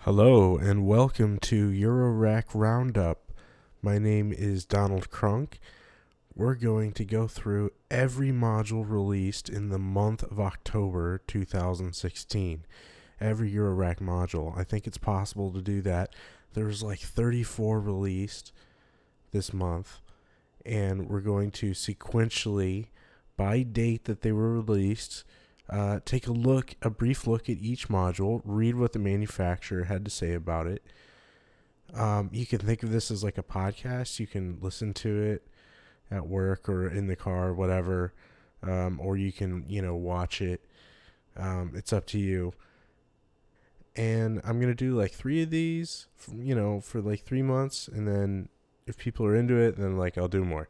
Hello and welcome to Eurorack Roundup. My name is Donald Crunk. We're going to go through every module released in the month of October 2016. Every Eurorack module. I think it's possible to do that. There's like 34 released this month, and we're going to sequentially, by date that they were released, take a brief look at each module, read what the manufacturer had to say about it. You can think of this as like a podcast. You can listen to it at work or in the car, or whatever, or you can, watch it. It's up to you. And I'm going to do like 3 of these, for like 3 months. And then if people are into it, then I'll do more.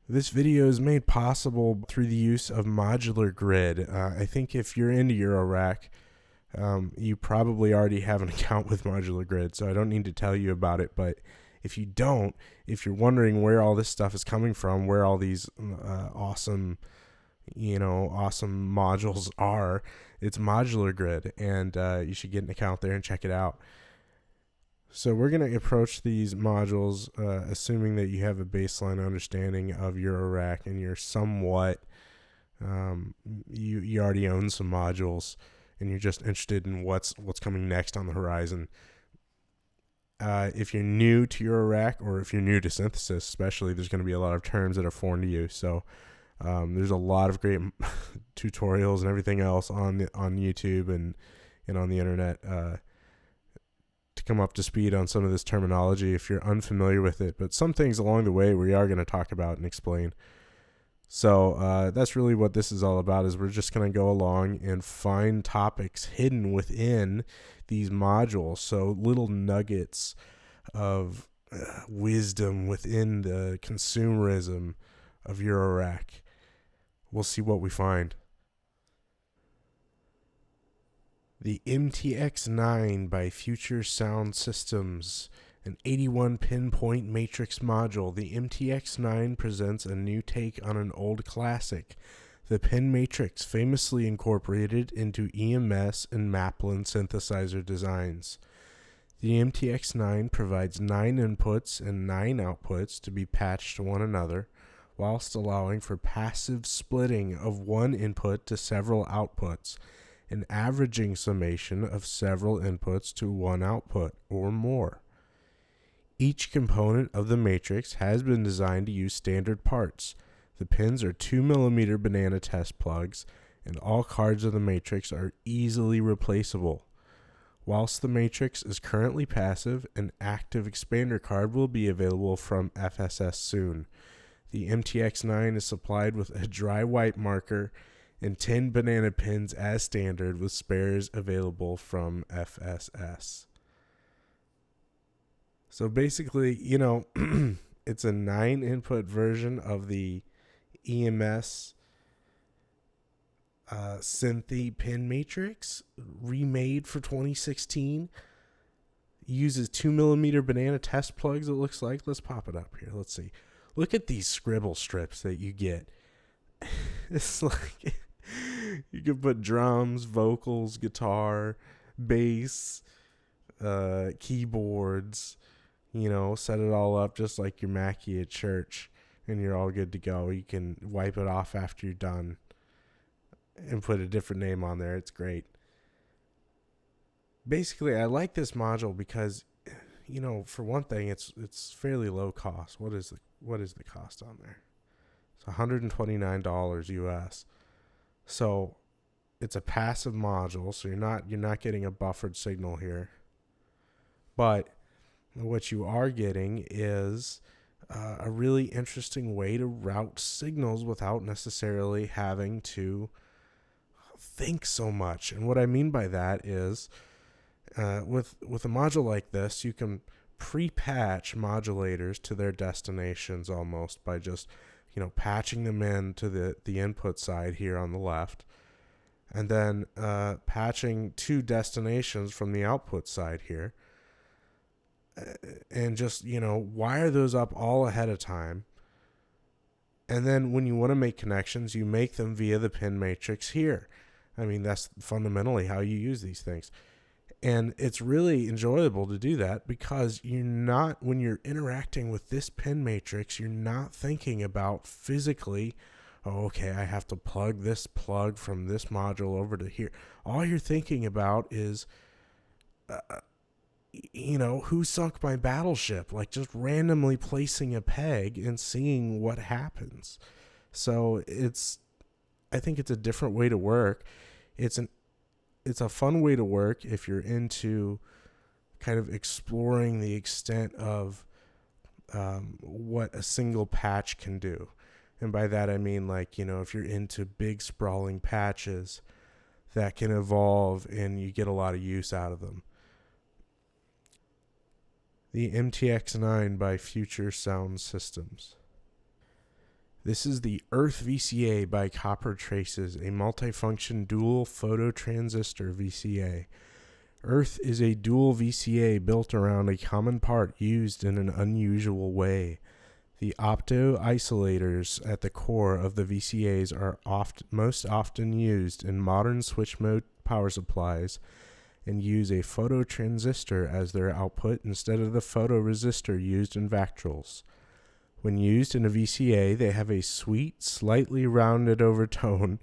This video is made possible through the use of Modular Grid. I think if you're into Eurorack, you probably already have an account with Modular Grid, so I don't need to tell you about it. But if you don't, if you're wondering where all this stuff is coming from, where all these awesome modules are, it's Modular Grid, and you should get an account there and check it out. So we're going to approach these modules assuming that you have a baseline understanding of Eurorack and you're somewhat, you already own some modules and you're just interested in what's coming next on the horizon. If you're new to Eurorack, or if you're new to synthesis especially, there's going to be a lot of terms that are foreign to you. So there's a lot of great tutorials and everything else on YouTube and on the internet to come up to speed on some of this terminology if you're unfamiliar with it, but some things along the way we are going to talk about and explain. So that's really what this is all about, is we're just going to go along and find topics hidden within these modules, so little nuggets of wisdom within the consumerism of Eurorack. We'll see what we find. The MTX9 by Future Sound Systems, an 81 pinpoint matrix module. The MTX9 presents a new take on an old classic, the pin matrix, famously incorporated into EMS and Maplin synthesizer designs. The MTX9 provides 9 inputs and 9 outputs to be patched to one another, whilst allowing for passive splitting of one input to several outputs, an averaging summation of several inputs to one output or more. Each component of the matrix has been designed to use standard parts. The pins are 2mm banana test plugs, and all cards of the matrix are easily replaceable. Whilst the matrix is currently passive, an active expander card will be available from FSS soon. The MTX9 is supplied with a dry white marker and 10 banana pins as standard, with spares available from FSS. So basically, it's a 9 input version of the EMS Synthy pin matrix, remade for 2016. Uses 2mm banana test plugs, it looks like. Let's pop it up here. Let's see. Look at these scribble strips that you get. It's like you can put drums, vocals, guitar, bass, keyboards, set it all up just like your Mackie at church, and you're all good to go. You can wipe it off after you're done and put a different name on there. It's great. Basically, I like this module because, for one thing, it's fairly low cost. What is the cost on there? It's $129 US. So it's a passive module, so you're not getting a buffered signal here. But what you are getting is a really interesting way to route signals without necessarily having to think so much. And what I mean by that is with a module like this, you can pre-patch modulators to their destinations almost by just patching them in to the input side here on the left, and then patching 2 destinations from the output side here, and just wire those up all ahead of time. And then when you want to make connections, you make them via the pin matrix here. I mean, that's fundamentally how you use these things. And it's really enjoyable to do that because when you're interacting with this pin matrix, you're not thinking about physically, oh, okay, I have to plug this plug from this module over to here. All you're thinking about is, who sunk my battleship? Like just randomly placing a peg and seeing what happens. So I think it's a different way to work. It's a fun way to work if you're into kind of exploring the extent of what a single patch can do. And by that I mean, like, if you're into big sprawling patches that can evolve and you get a lot of use out of them. The MTX9 by Future Sound Systems. This is the Earth VCA by Copper Traces, a multifunction dual phototransistor VCA. Earth is a dual VCA built around a common part used in an unusual way. The opto-isolators at the core of the VCAs are most often used in modern switch mode power supplies and use a phototransistor as their output instead of the photoresistor used in Vactrols. When used in a VCA, they have a sweet, slightly rounded over tone,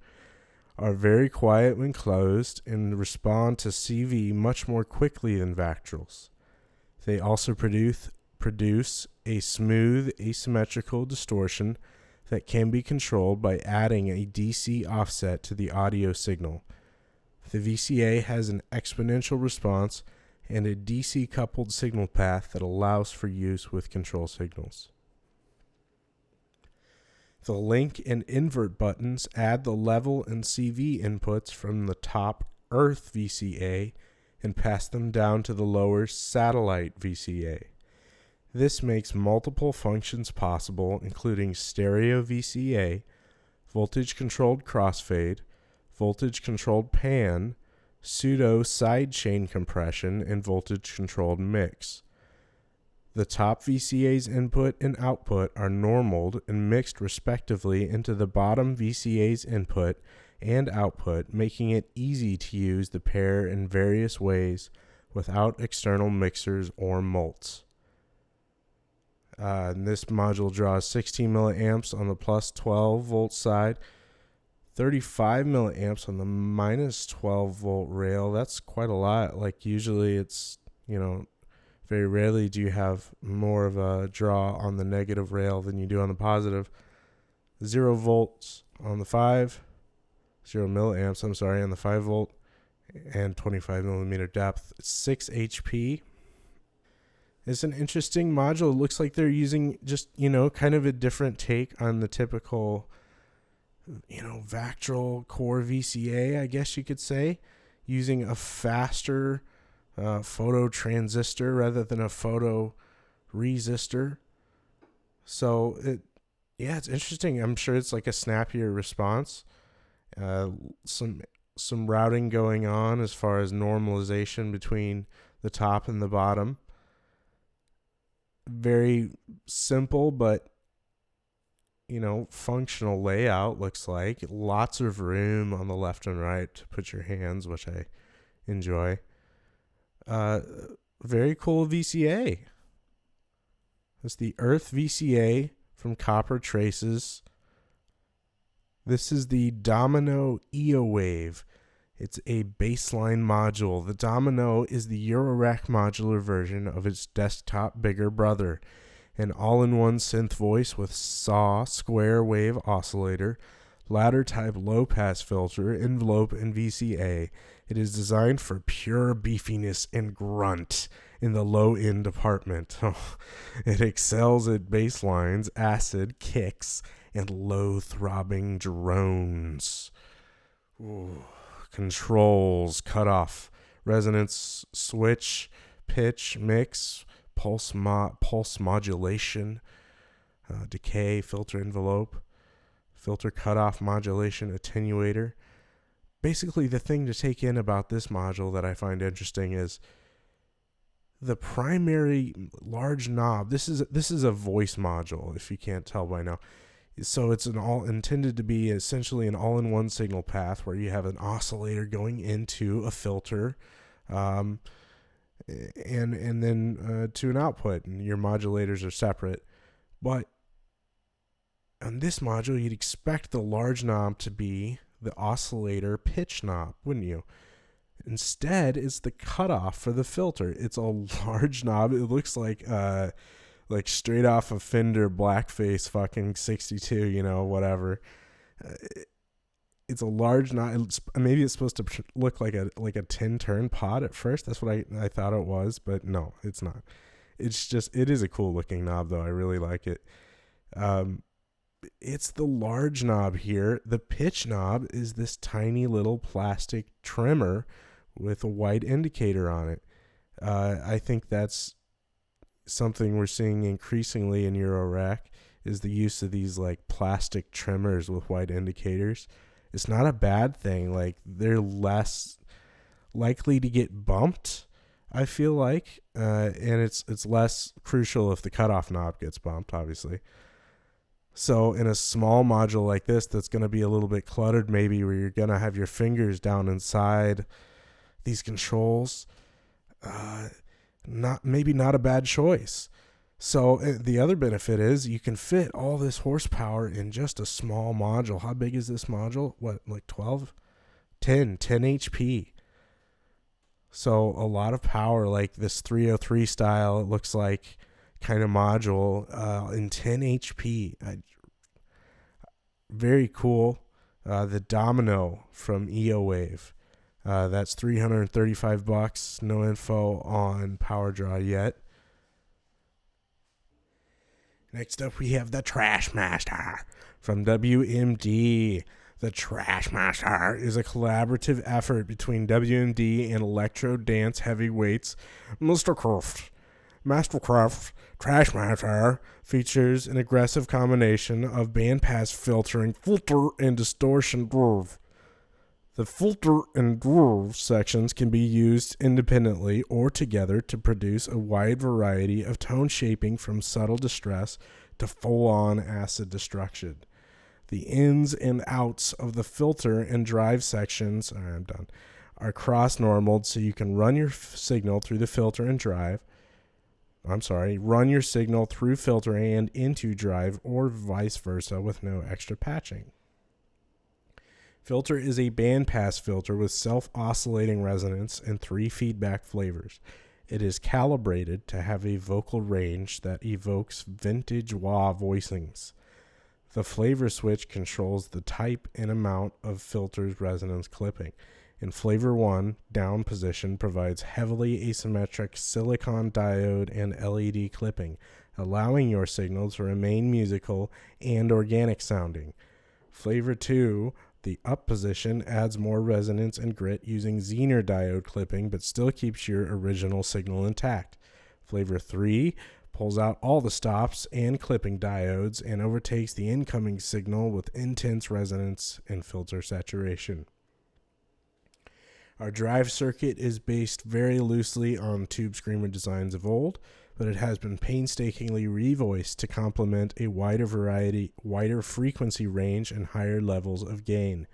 are very quiet when closed, and respond to CV much more quickly than Vactrols. They also produce a smooth, asymmetrical distortion that can be controlled by adding a DC offset to the audio signal. The VCA has an exponential response and a DC-coupled signal path that allows for use with control signals. The link and invert buttons add the level and CV inputs from the top Earth VCA and pass them down to the lower Satellite VCA. This makes multiple functions possible, including stereo VCA, voltage-controlled crossfade, voltage-controlled pan, pseudo sidechain compression, and voltage-controlled mix. The top VCA's input and output are normaled and mixed respectively into the bottom VCA's input and output, making it easy to use the pair in various ways without external mixers or mults. This module draws 16 milliamps on the plus 12 volt side, 35 milliamps on the minus 12 volt rail. That's quite a lot. Like usually it's, very rarely do you have more of a draw on the negative rail than you do on the positive. 0 volts on the 0 milliamps, on the 5 volt, and 25 millimeter depth. 6 HP. It's an interesting module. It looks like they're using just, kind of a different take on the typical, Vactrol core VCA, I guess you could say, using a faster photo transistor rather than a photo resistor. So it's interesting. I'm sure it's like a snappier response. Some routing going on as far as normalization between the top and the bottom. Very simple, but functional layout looks like. Lots of room on the left and right to put your hands, which I enjoy. Very cool VCA. It's the Earth VCA from Copper Traces. This is the Domino Eowave. It's a baseline module. The Domino is the Eurorack modular version of its desktop bigger brother. An all-in-one synth voice with SAW square wave oscillator, ladder type low-pass filter, envelope, and VCA. It is designed for pure beefiness and grunt in the low-end department. It excels at bass lines, acid, kicks, and low-throbbing drones. Ooh. Controls, cutoff, resonance, switch, pitch, mix, pulse modulation, decay, filter envelope, filter cutoff modulation, attenuator. Basically, the thing to take in about this module that I find interesting is the primary large knob. This is a voice module, if you can't tell by now. So it's intended to be essentially an all-in-one signal path where you have an oscillator going into a filter, and then to an output, and your modulators are separate. But on this module, you'd expect the large knob to be the oscillator pitch knob, wouldn't you? Instead, it's the cutoff for the filter. It's a large knob. It looks like straight off of Fender Blackface fucking 62, whatever. It's a large knob. Maybe it's supposed to look like a 10-turn pod at first. That's what I thought it was, but no, it's not. It is a cool looking knob though. I really like it. It's the large knob here. The pitch knob is this tiny little plastic trimmer with a white indicator on it. I think that's something we're seeing increasingly in Eurorack, is the use of these like plastic trimmers with white indicators. It's not a bad thing. Like, they're less likely to get bumped, I feel like, and it's less crucial if the cutoff knob gets bumped, obviously. So in a small module like this that's going to be a little bit cluttered, maybe, where you're going to have your fingers down inside these controls, not a bad choice. So the other benefit is you can fit all this horsepower in just a small module. How big is this module? What, like 10 HP. So a lot of power, like this 303 style, it looks like, kind of module, in 10 HP. Very cool. The Domino from Eowave. That's $335. No info on power draw yet. Next up, we have the TRSHMSTR from WMD. The TRSHMSTR is a collaborative effort between WMD and electro dance heavyweights Mastercraft. TRSHMSTR features an aggressive combination of bandpass filtering, filter, and distortion groove. The filter and groove sections can be used independently or together to produce a wide variety of tone shaping, from subtle distress to full-on acid destruction. The ins and outs of the filter and drive sections are cross-normaled, so you can run your signal through the filter and drive. Run your signal through filter and into drive, or vice versa, with no extra patching. Filter is a bandpass filter with self-oscillating resonance and 3 feedback flavors. It is calibrated to have a vocal range that evokes vintage wah voicings. The flavor switch controls the type and amount of filter's resonance clipping. In flavor 1, down position provides heavily asymmetric silicon diode and LED clipping, allowing your signal to remain musical and organic sounding. Flavor 2, the up position, adds more resonance and grit using Zener diode clipping, but still keeps your original signal intact. Flavor 3 pulls out all the stops and clipping diodes and overtakes the incoming signal with intense resonance and filter saturation. Our drive circuit is based very loosely on Tube Screamer designs of old, but it has been painstakingly revoiced to complement a wider frequency range, and higher levels of gain.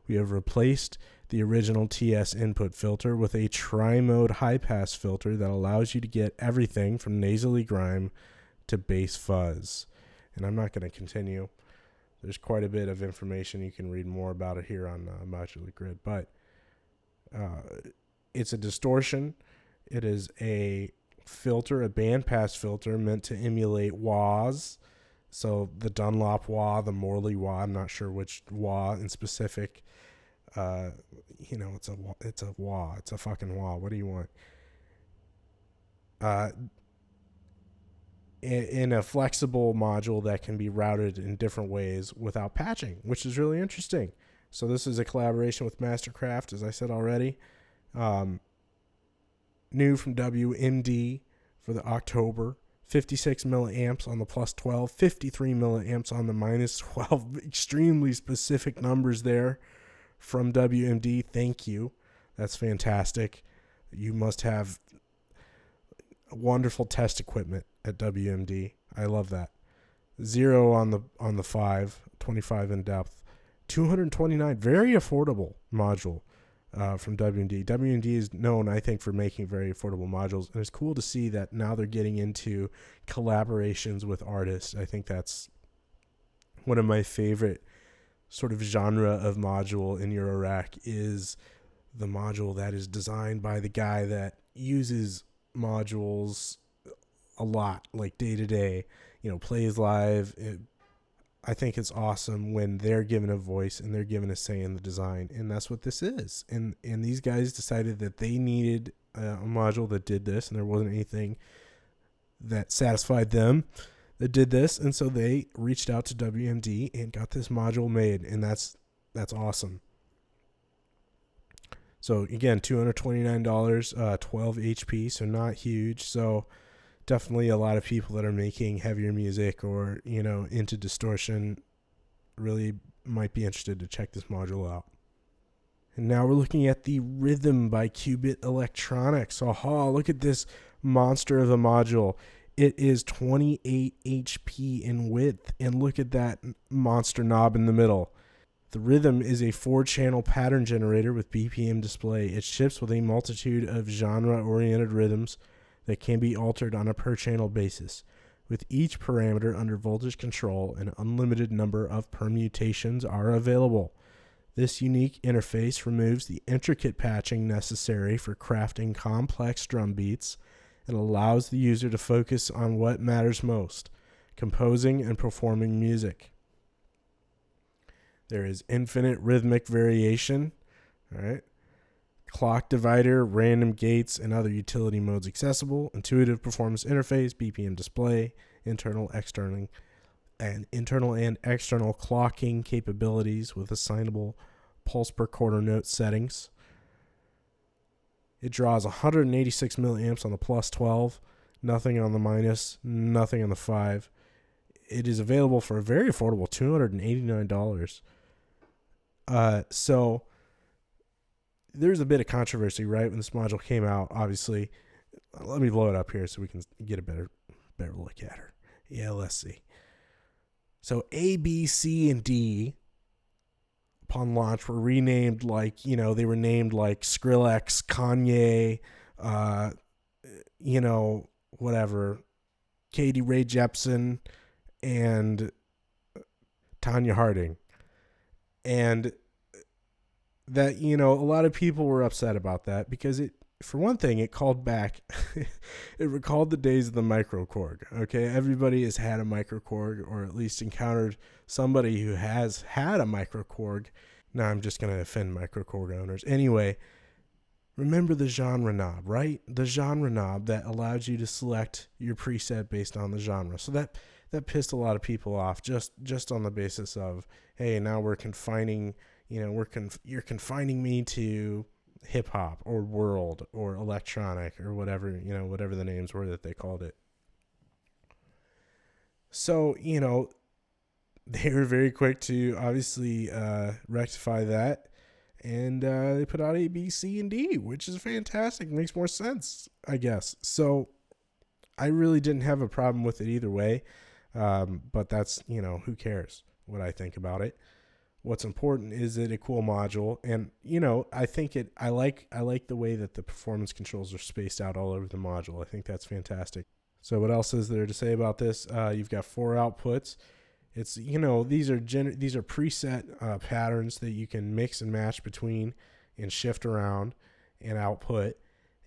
We have replaced the original TS input filter with a tri-mode high-pass filter that allows you to get everything from nasally grime to bass fuzz. And I'm not going to continue. There's quite a bit of information. You can read more about it here on Modular Grid, but it's a distortion. It is a filter, a bandpass filter meant to emulate wahs. So the Dunlop wah, the Morley wah, I'm not sure which wah in specific. It's a wah. It's a fucking wah. What do you want? In a flexible module that can be routed in different ways without patching, which is really interesting. So this is a collaboration with Mastercraft, as I said already. New from WMD for the October. 56 milliamps on the plus 12, 53 milliamps on the minus 12. Extremely specific numbers there from WMD. Thank you. That's fantastic. You must have wonderful test equipment at WMD. I love that. 0 on the 5, 25 in depth. 229, very affordable module. from WMD. WMD is known, I think, for making very affordable modules, and it's cool to see that now they're getting into collaborations with artists. I think that's one of my favorite sort of genre of module in Eurorack is the module that is designed by the guy that uses modules a lot, like day to day, plays live. I think it's awesome when they're given a voice and they're given a say in the design, and that's what this is. And these guys decided that they needed a module that did this, and there wasn't anything that satisfied them that did this, and so they reached out to WMD and got this module made, and that's awesome. So again, $229, 12 HP, so not huge. So definitely a lot of people that are making heavier music or, into distortion really might be interested to check this module out. And now we're looking at the Rhythm by Qubit Electronics. Aha, look at this monster of a module. It is 28 HP in width, and look at that monster knob in the middle. The Rhythm is a 4-channel pattern generator with BPM display. It ships with a multitude of genre-oriented rhythms that can be altered on a per-channel basis. With each parameter under voltage control, an unlimited number of permutations are available. This unique interface removes the intricate patching necessary for crafting complex drum beats and allows the user to focus on what matters most, composing and performing music. There is infinite rhythmic variation, all right? Clock divider, random gates, and other utility modes accessible. Intuitive performance interface, BPM display, internal and external clocking capabilities with assignable pulse per quarter note settings. It draws 186 milliamps on the plus 12, nothing on the minus, nothing on the 5. It is available for a very affordable $289. So there's a bit of controversy, right, when this module came out, obviously. Let me blow it up here so we can get a better look at her. Yeah, let's see. So A, B, C, and D, upon launch, were renamed they were named like Skrillex, Kanye, whatever, Katie Ray Jepsen, and Tanya Harding. And that, a lot of people were upset about that because for one thing, it called back, it recalled the days of the microKORG. Okay, everybody has had a microKORG, or at least encountered somebody who has had a microKORG. Now I'm just going to offend microKORG owners. Anyway, remember the genre knob, right? The genre knob that allowed you to select your preset based on the genre. So that pissed a lot of people off just on the basis of, hey, now we're confining, you're confining me to hip hop or world or electronic or whatever, whatever the names were that they called it. So, they were very quick to obviously rectify that. And they put out A, B, C, and D, which is fantastic. Makes more sense, I guess. So I really didn't have a problem with it either way. But that's, who cares what I think about it. What's important is it a cool module, and I think I like the way that the performance controls are spaced out all over the module. I think that's fantastic. So what else is there to say about this? You've got 4 outputs. It's these are preset patterns that you can mix and match between and shift around and output,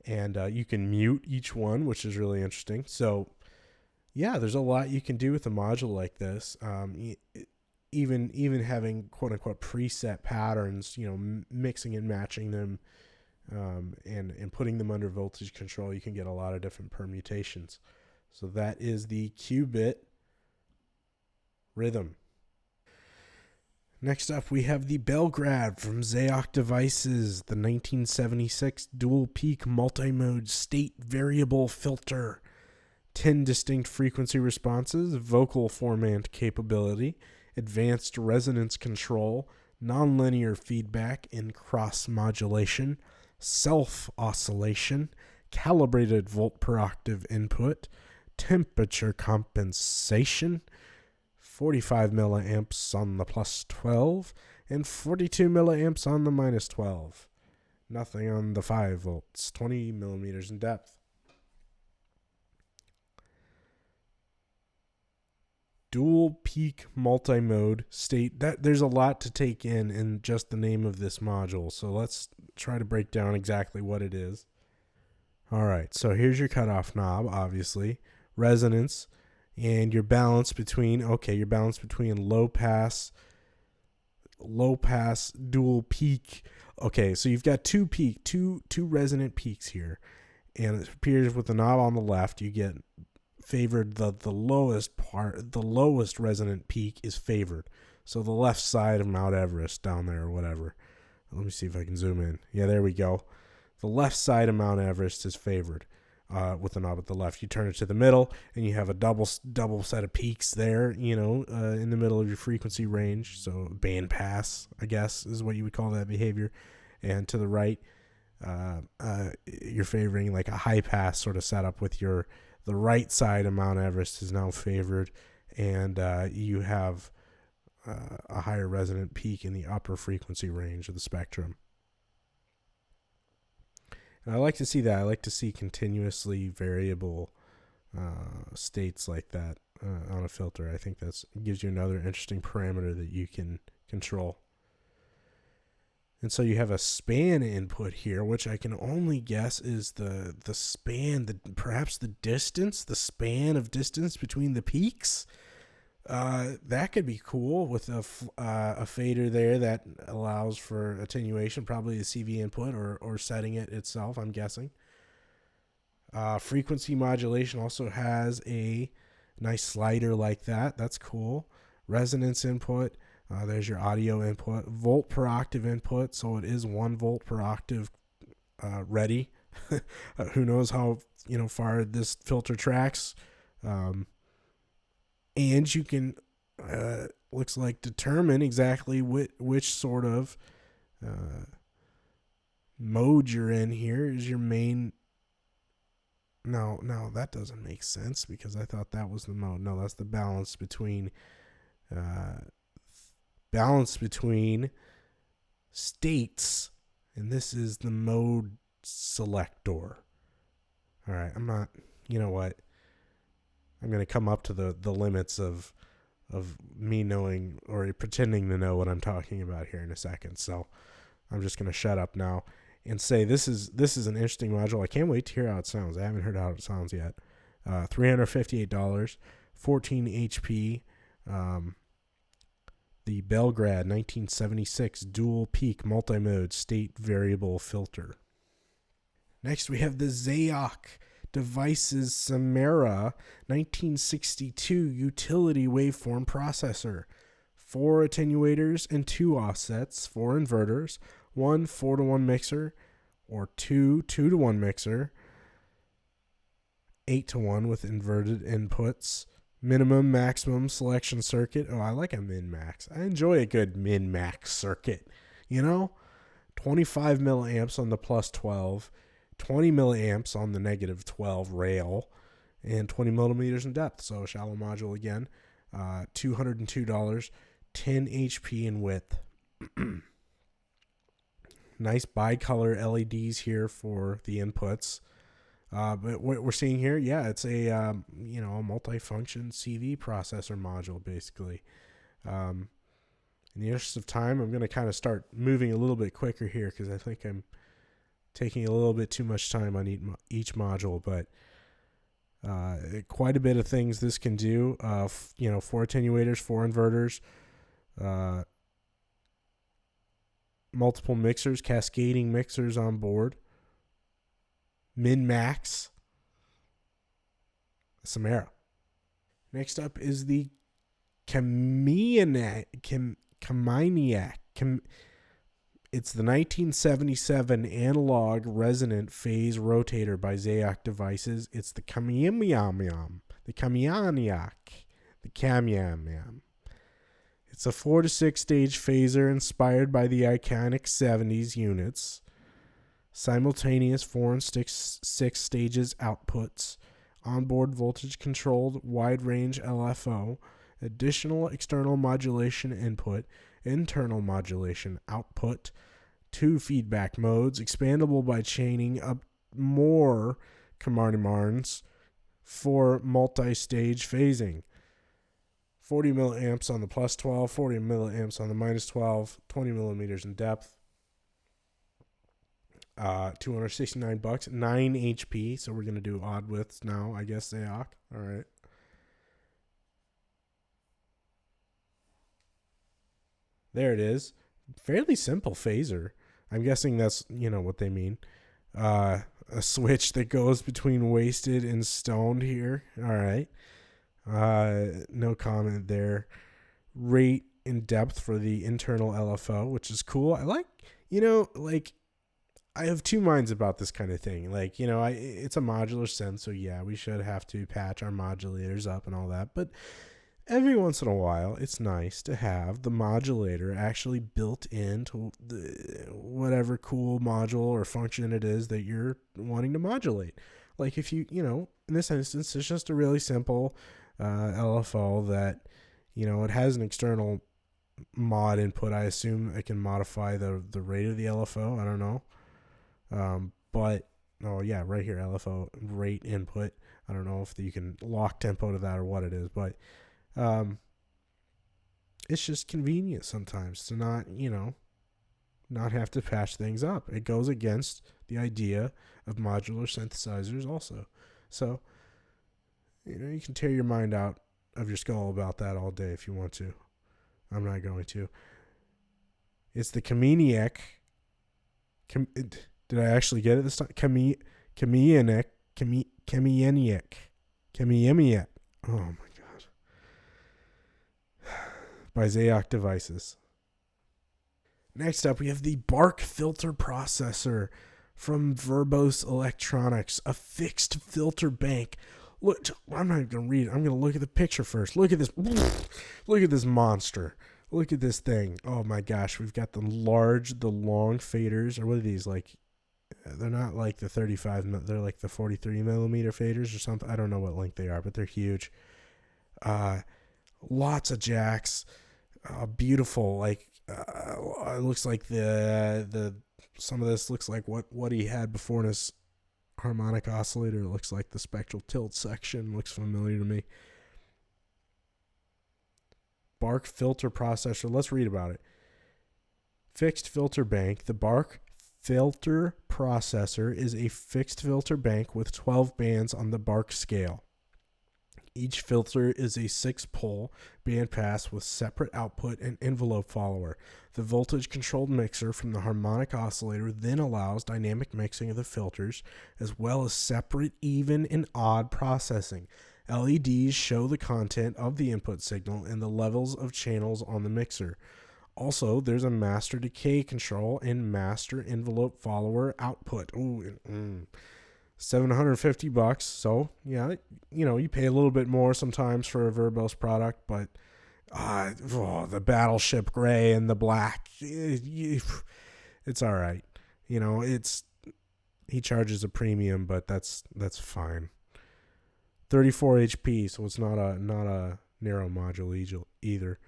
and you can mute each one, which is really interesting. So yeah, there's a lot you can do with a module like this. Even having quote unquote preset patterns, mixing and matching them, and putting them under voltage control, you can get a lot of different permutations. So that is the Qubit Rhythm. Next up, we have the Belgrad from Xaoc Devices, the 1976 dual peak multi-mode state variable filter. 10 distinct frequency responses, vocal formant capability, advanced resonance control, nonlinear feedback and cross-modulation, self-oscillation, calibrated volt per octave input, temperature compensation, 45 milliamps on the plus 12, and 42 milliamps on the minus 12. Nothing on the 5 volts, 20 millimeters in depth. Dual peak multi-mode state. There's a lot to take in just the name of this module, so let's try to break down exactly what it is. All right, so here's your cutoff knob, obviously, resonance, and your balance between, your balance between low pass, dual peak. Okay, so you've got two resonant peaks here, and it appears with the knob on the left, you get favored the lowest resonant peak is favored. So the left side of Mount Everest down there or whatever. Let me see if I can zoom in. Yeah, there we go. The left side of Mount Everest is favored with the knob at the left. You turn it to the middle, and you have a double set of peaks there, in the middle of your frequency range. So band pass, I guess, is what you would call that behavior. And to the right, you're favoring like a high pass sort of setup with the right side of Mount Everest is now favored, and you have a higher resonant peak in the upper frequency range of the spectrum. And I like to see that. I like to see continuously variable states like that on a filter. I think that gives you another interesting parameter that you can control. And so you have a span input here, which I can only guess is the span, perhaps the distance, the span of distance between the peaks. That could be cool with a fader there that allows for attenuation, probably the CV input or setting it itself, I'm guessing. Frequency modulation also has a nice slider like that. That's cool. Resonance input. There's your audio input. Volt per octave input, so it is 1 volt per octave ready. Who knows how far this filter tracks. And you can, looks like, determine exactly which sort of mode you're in here. Is your main... No, that doesn't make sense because I thought that was the mode. No, that's the balance between states, and this is the mode selector. All right, I'm not, you know what? I'm going to come up to the limits of me knowing or pretending to know what I'm talking about here in a second. So I'm just going to shut up now and say this is an interesting module. I can't wait to hear how it sounds. I haven't heard how it sounds yet. $358, 14 HP. The Belgrad 1976 dual peak multi-mode state variable filter. Next we have the Xaoc Devices Samara 1962 utility waveform processor. 4 attenuators and 2 offsets, 4 inverters, 1 4-to-1 mixer or 2 2-to-1 mixer, 8-to-1 with inverted inputs. Minimum, maximum selection circuit. Oh, I like a min-max. I enjoy a good min-max circuit. 25 milliamps on the plus 12, 20 milliamps on the negative 12 rail, and 20 millimeters in depth. So shallow module again. $202, 10 HP in width. Nice bicolor LEDs here for the inputs. But what we're seeing here, it's a a multifunction CV processor module basically. In the interest of time, I'm going to kind of start moving a little bit quicker here because I think I'm taking a little bit too much time on each module. But quite a bit of things this can do. 4 attenuators, 4 inverters, multiple mixers, cascading mixers on board. Min-max Samara. Next up is the Kamieniec. It's the 1977 analog resonant phase rotator by Xaoc Devices. It's the Kamieniec. It's a 4 to 6 stage phaser inspired by the iconic 70s units. Simultaneous 4 and 6 stages outputs, onboard voltage controlled wide range LFO, additional external modulation input, internal modulation output, 2 feedback modes, expandable by chaining up more Kamieniyineyineyineaks for multi-stage phasing. 40 milliamps on the plus 12, 40 milliamps on the minus 12, 20 millimeters in depth. $269, 9 HP. So we're gonna do odd widths now, I guess. Xaoc. All right. There it is. Fairly simple phaser. I'm guessing that's what they mean. A switch that goes between wasted and stoned here. All right. No comment there. Rate in depth for the internal LFO, which is cool. I like, I have two minds about this kind of thing. It's a modular synth, so yeah, we should have to patch our modulators up and all that. But every once in a while, it's nice to have the modulator actually built into whatever cool module or function it is that you're wanting to modulate. Like if you, in this instance, it's just a really simple LFO that, it has an external mod input. I assume it can modify the rate of the LFO. I don't know. But right here, LFO rate input. I don't know if you can lock tempo to that or what it is, but it's just convenient sometimes to not have to patch things up. It goes against the idea of modular synthesizers also. So, you can tear your mind out of your skull about that all day if you want to. I'm not going to. It's the Kamieniec. Did I actually get it this time? Kamieniec. Kamieniyineyineyineak. Oh my god. By Xaoc Devices. Next up, we have the Bark Filter Processor from Verbos Electronics, a fixed filter bank. Look, I'm not even going to read it. I'm going to look at the picture first. Look at this. Look at this monster. Look at this thing. Oh my gosh. We've got the long faders. Or what are these? They're not like the 35. They're like the 43 millimeter faders or something. I don't know what length they are, but they're huge. Lots of jacks. Beautiful. It looks like some of this looks like what he had before in his harmonic oscillator. It looks like the spectral tilt section. Looks familiar to me. Bark filter processor. Let's read about it. Fixed filter bank. The Bark filter processor is a fixed filter bank with 12 bands on the Bark scale. Each filter is a 6-pole bandpass with separate output and envelope follower. The voltage-controlled mixer from the harmonic oscillator then allows dynamic mixing of the filters, as well as separate even and odd processing. LEDs show the content of the input signal and the levels of channels on the mixer. Also, there's a master decay control and master envelope follower output. $750. So yeah, you pay a little bit more sometimes for a Verbos product, but the Battleship gray and the black, it's all right. He charges a premium, but that's fine. 34 HP, so it's not a narrow module either.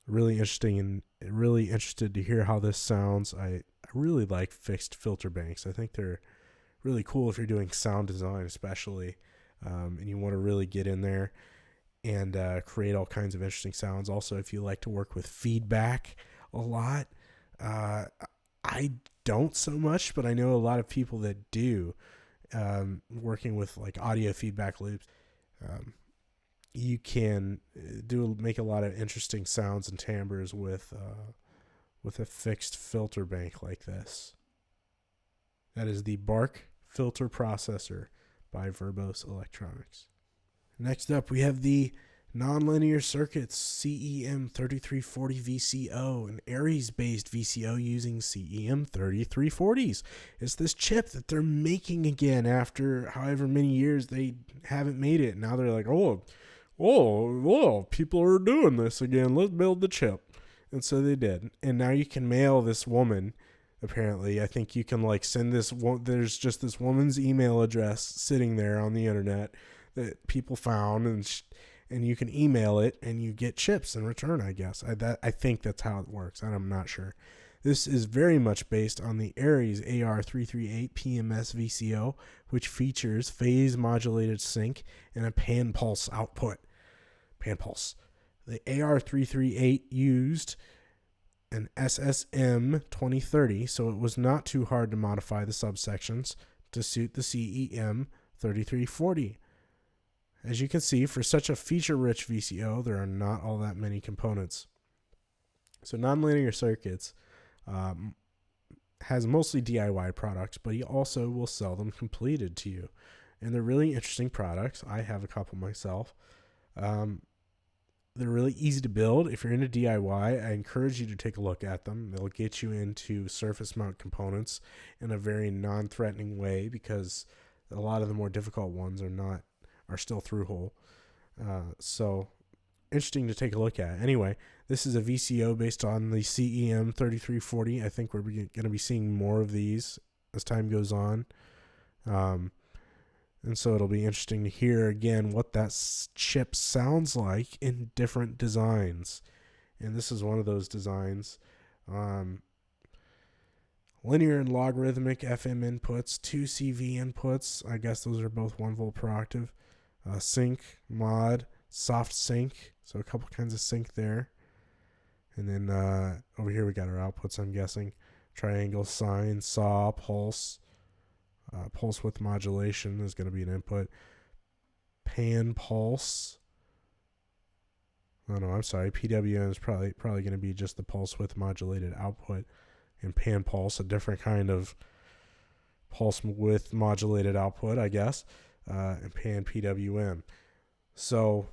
Really interesting and really interested to hear how this sounds. I really like fixed filter banks. I think they're really cool if you're doing sound design, especially, and you want to really get in there and create all kinds of interesting sounds. Also, if you like to work with feedback a lot, I don't so much, but I know a lot of people that do. Working with audio feedback loops, you can make a lot of interesting sounds and timbres with a fixed filter bank like this. That is the Bark Filter Processor by Verbos Electronics. Next up, we have the Nonlinear Circuits CEM3340 VCO, an Aries-based VCO using CEM3340s. It's this chip that they're making again after however many years they haven't made it. Now they're like, oh, people are doing this again. Let's build the chip. And so they did. And now you can mail this woman. Apparently, I think you can send this. There's just this woman's email address sitting there on the internet that people found, and you can email it and you get chips in return, I guess. I think that's how it works. I'm not sure. This is very much based on the Aries AR338 PMS VCO, which features phase modulated sync and a pan pulse output. Pan pulse. The AR338 used an SSM 2030, so it was not too hard to modify the subsections to suit the CEM 3340. As you can see, for such a feature-rich VCO, there are not all that many components. So nonlinear circuits has mostly DIY products, but he also will sell them completed to you. And they're really interesting products. I have a couple myself. They're really easy to build. If you're into DIY, I encourage you to take a look at them. They'll get you into surface mount components in a very non-threatening way, because a lot of the more difficult ones are still through hole. So interesting to take a look at. Anyway, this is a VCO based on the CEM 3340. I think we're going to be seeing more of these as time goes on. And so it'll be interesting to hear again what that chip sounds like in different designs. And this is one of those designs. Linear and logarithmic FM inputs, 2 CV inputs. I guess those are both 1 volt per octave. Sync, mod, soft sync. So a couple kinds of sync there. And then over here we got our outputs, I'm guessing. Triangle, sine, saw, pulse. Pulse width modulation is going to be an input. Pan pulse. Oh no, I'm sorry. PWM is probably going to be just the pulse width modulated output. And pan pulse, a different kind of pulse width modulated output, I guess. And pan PWM. So,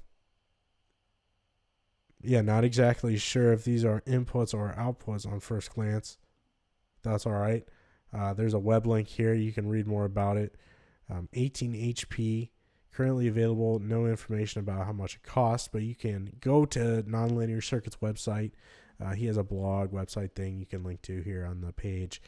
yeah, not exactly sure if these are inputs or outputs on first glance. That's all right. There's a web link here. You can read more about it. 18 HP, currently available. No information about how much it costs, but you can go to Nonlinear Circuits website. He has a blog website thing you can link to here on the page.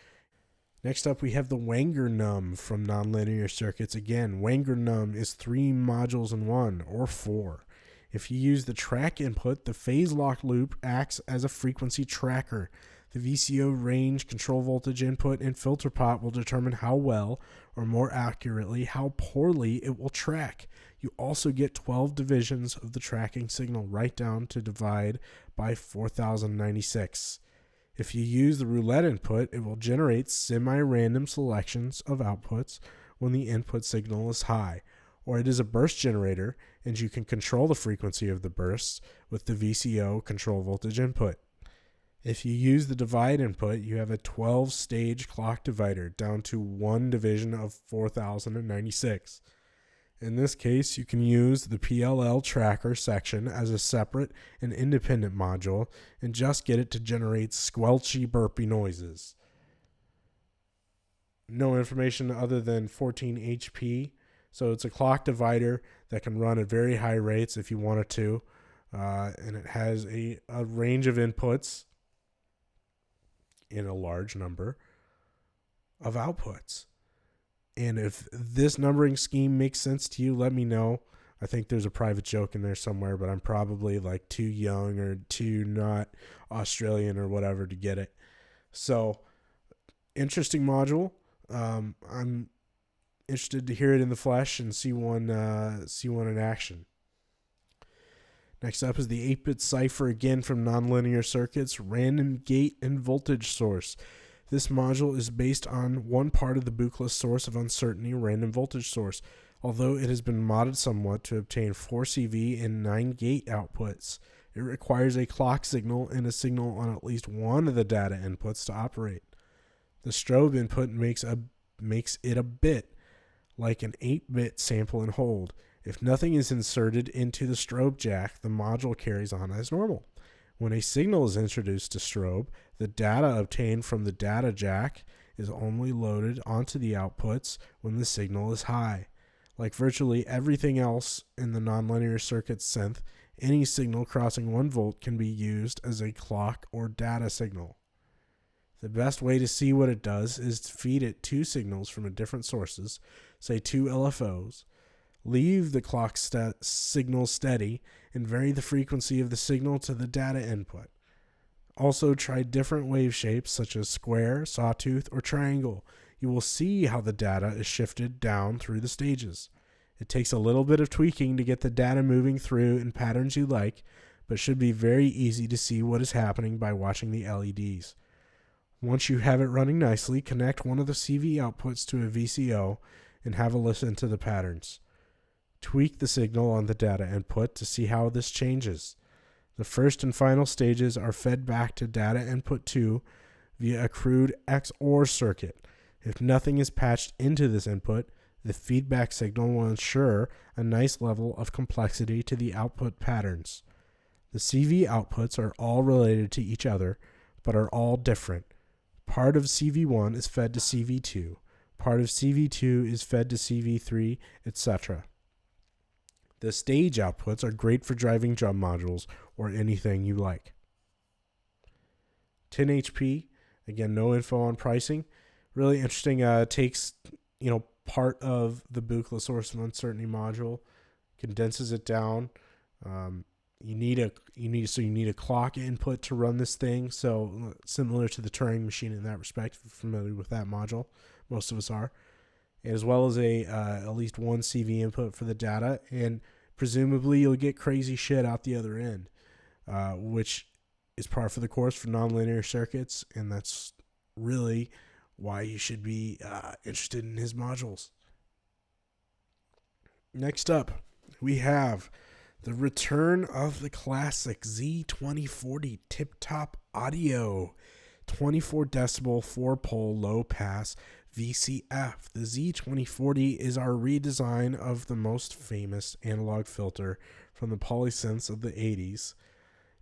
Next up, we have the Wangernumb from Nonlinear Circuits. Again, Wangernumb is 3 modules in 1, or 4. If you use the track input, the phase lock loop acts as a frequency tracker. The VCO range, control voltage input, and filter pot will determine how well, or more accurately, how poorly it will track. You also get 12 divisions of the tracking signal right down to divide by 4096. If you use the roulette input, it will generate semi-random selections of outputs when the input signal is high, or it is a burst generator, and you can control the frequency of the bursts with the VCO control voltage input. If you use the divide input, you have a 12-stage clock divider down to 1 division of 4096. In this case, you can use the PLL tracker section as a separate and independent module and just get it to generate squelchy burpy noises. No information other than 14 HP. So it's a clock divider that can run at very high rates if you wanted to. And it has a range of inputs in a large number of outputs. And if this numbering scheme makes sense to you, let me know. I think there's a private joke in there somewhere, but I'm probably like too young or too not Australian or whatever to get it. So, interesting module. I'm interested to hear it in the flesh and see one in action. Next up is the 8-bit Cipher, again from Nonlinear Circuits, random gate and voltage source. This module is based on one part of the bookless source of uncertainty, random voltage source, although it has been modded somewhat to obtain 4 CV and 9 gate outputs. It requires a clock signal and a signal on at least one of the data inputs to operate. The strobe input makes it a bit like an 8-bit sample and hold. If nothing is inserted into the strobe jack, the module carries on as normal. When a signal is introduced to strobe, the data obtained from the data jack is only loaded onto the outputs when the signal is high. Like virtually everything else in the nonlinear circuit synth, any signal crossing 1 volt can be used as a clock or data signal. The best way to see what it does is to feed it 2 signals from different sources, say 2 LFOs. Leave the clock signal steady and vary the frequency of the signal to the data input. Also, try different wave shapes such as square, sawtooth, or triangle. You will see how the data is shifted down through the stages. It takes a little bit of tweaking to get the data moving through in patterns you like, but should be very easy to see what is happening by watching the LEDs. Once you have it running nicely, connect one of the CV outputs to a VCO and have a listen to the patterns. Tweak the signal on the data input to see how this changes. The first and final stages are fed back to data input 2 via a crude XOR circuit. If nothing is patched into this input, the feedback signal will ensure a nice level of complexity to the output patterns. The CV outputs are all related to each other, but are all different. Part of CV1 is fed to CV2. Part of CV2 is fed to CV3, etc. The stage outputs are great for driving drum modules or anything you like. 10 HP, again, no info on pricing. Really interesting. Takes, part of the Buchla source of uncertainty module, condenses it down. You need a clock input to run this thing. So similar to the Turing machine in that respect. If you're familiar with that module, most of us are. As well as at least one CV input for the data, and presumably you'll get crazy shit out the other end, which is par for the course for nonlinear circuits, and that's really why you should be interested in his modules. Next up, we have the return of the classic Z2040 tip-top audio, 24 decibel 4-pole low-pass VCF. The Z2040 is our redesign of the most famous analog filter from the polysynths of the 80s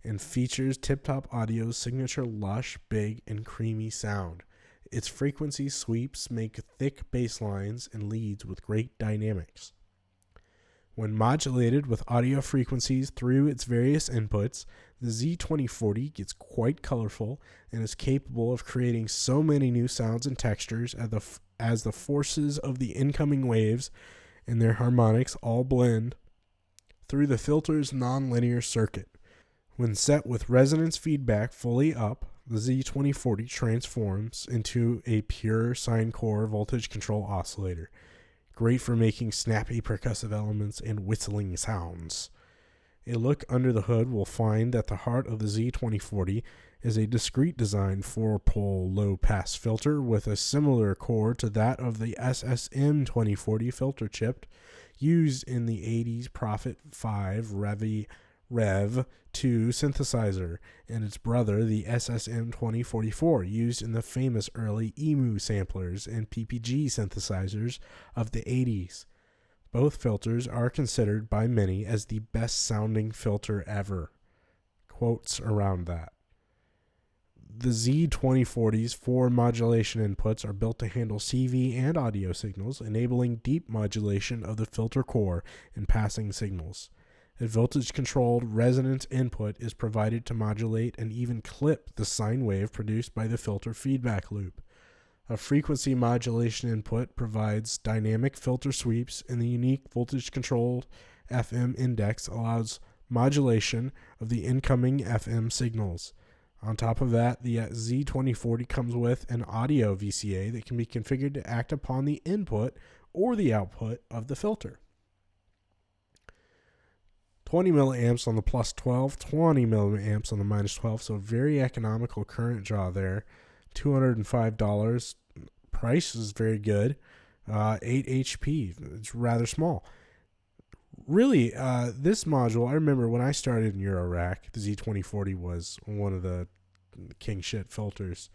and features Tip Top Audio's signature lush, big, and creamy sound. Its frequency sweeps make thick bass lines and leads with great dynamics. When modulated with audio frequencies through its various inputs, the Z2040 gets quite colorful and is capable of creating so many new sounds and textures as the forces of the incoming waves and their harmonics all blend through the filter's nonlinear circuit. When set with resonance feedback fully up, the Z2040 transforms into a pure sine core voltage control oscillator. Great for making snappy percussive elements and whistling sounds. A look under the hood will find that the heart of the Z2040 is a discrete design 4-pole low-pass filter with a similar core to that of the SSM2040 filter chip used in the 80s Prophet 5 Rev 2 synthesizer, and its brother, the SSM2044, used in the famous early EMU samplers and PPG synthesizers of the 80s. Both filters are considered by many as the best sounding filter ever. Quotes around that. The Z2040's 4 modulation inputs are built to handle CV and audio signals, enabling deep modulation of the filter core and passing signals. A voltage-controlled resonance input is provided to modulate and even clip the sine wave produced by the filter feedback loop. A frequency modulation input provides dynamic filter sweeps, and the unique voltage-controlled FM index allows modulation of the incoming FM signals. On top of that, the Z2040 comes with an audio VCA that can be configured to act upon the input or the output of the filter. 20 milliamps on the plus 12, 20 milliamps on the minus 12, so very economical current draw there. $205. Price is very good. 8 HP. It's rather small. Really, this module, I remember when I started in Eurorack, the Z2040 was one of the king shit filters.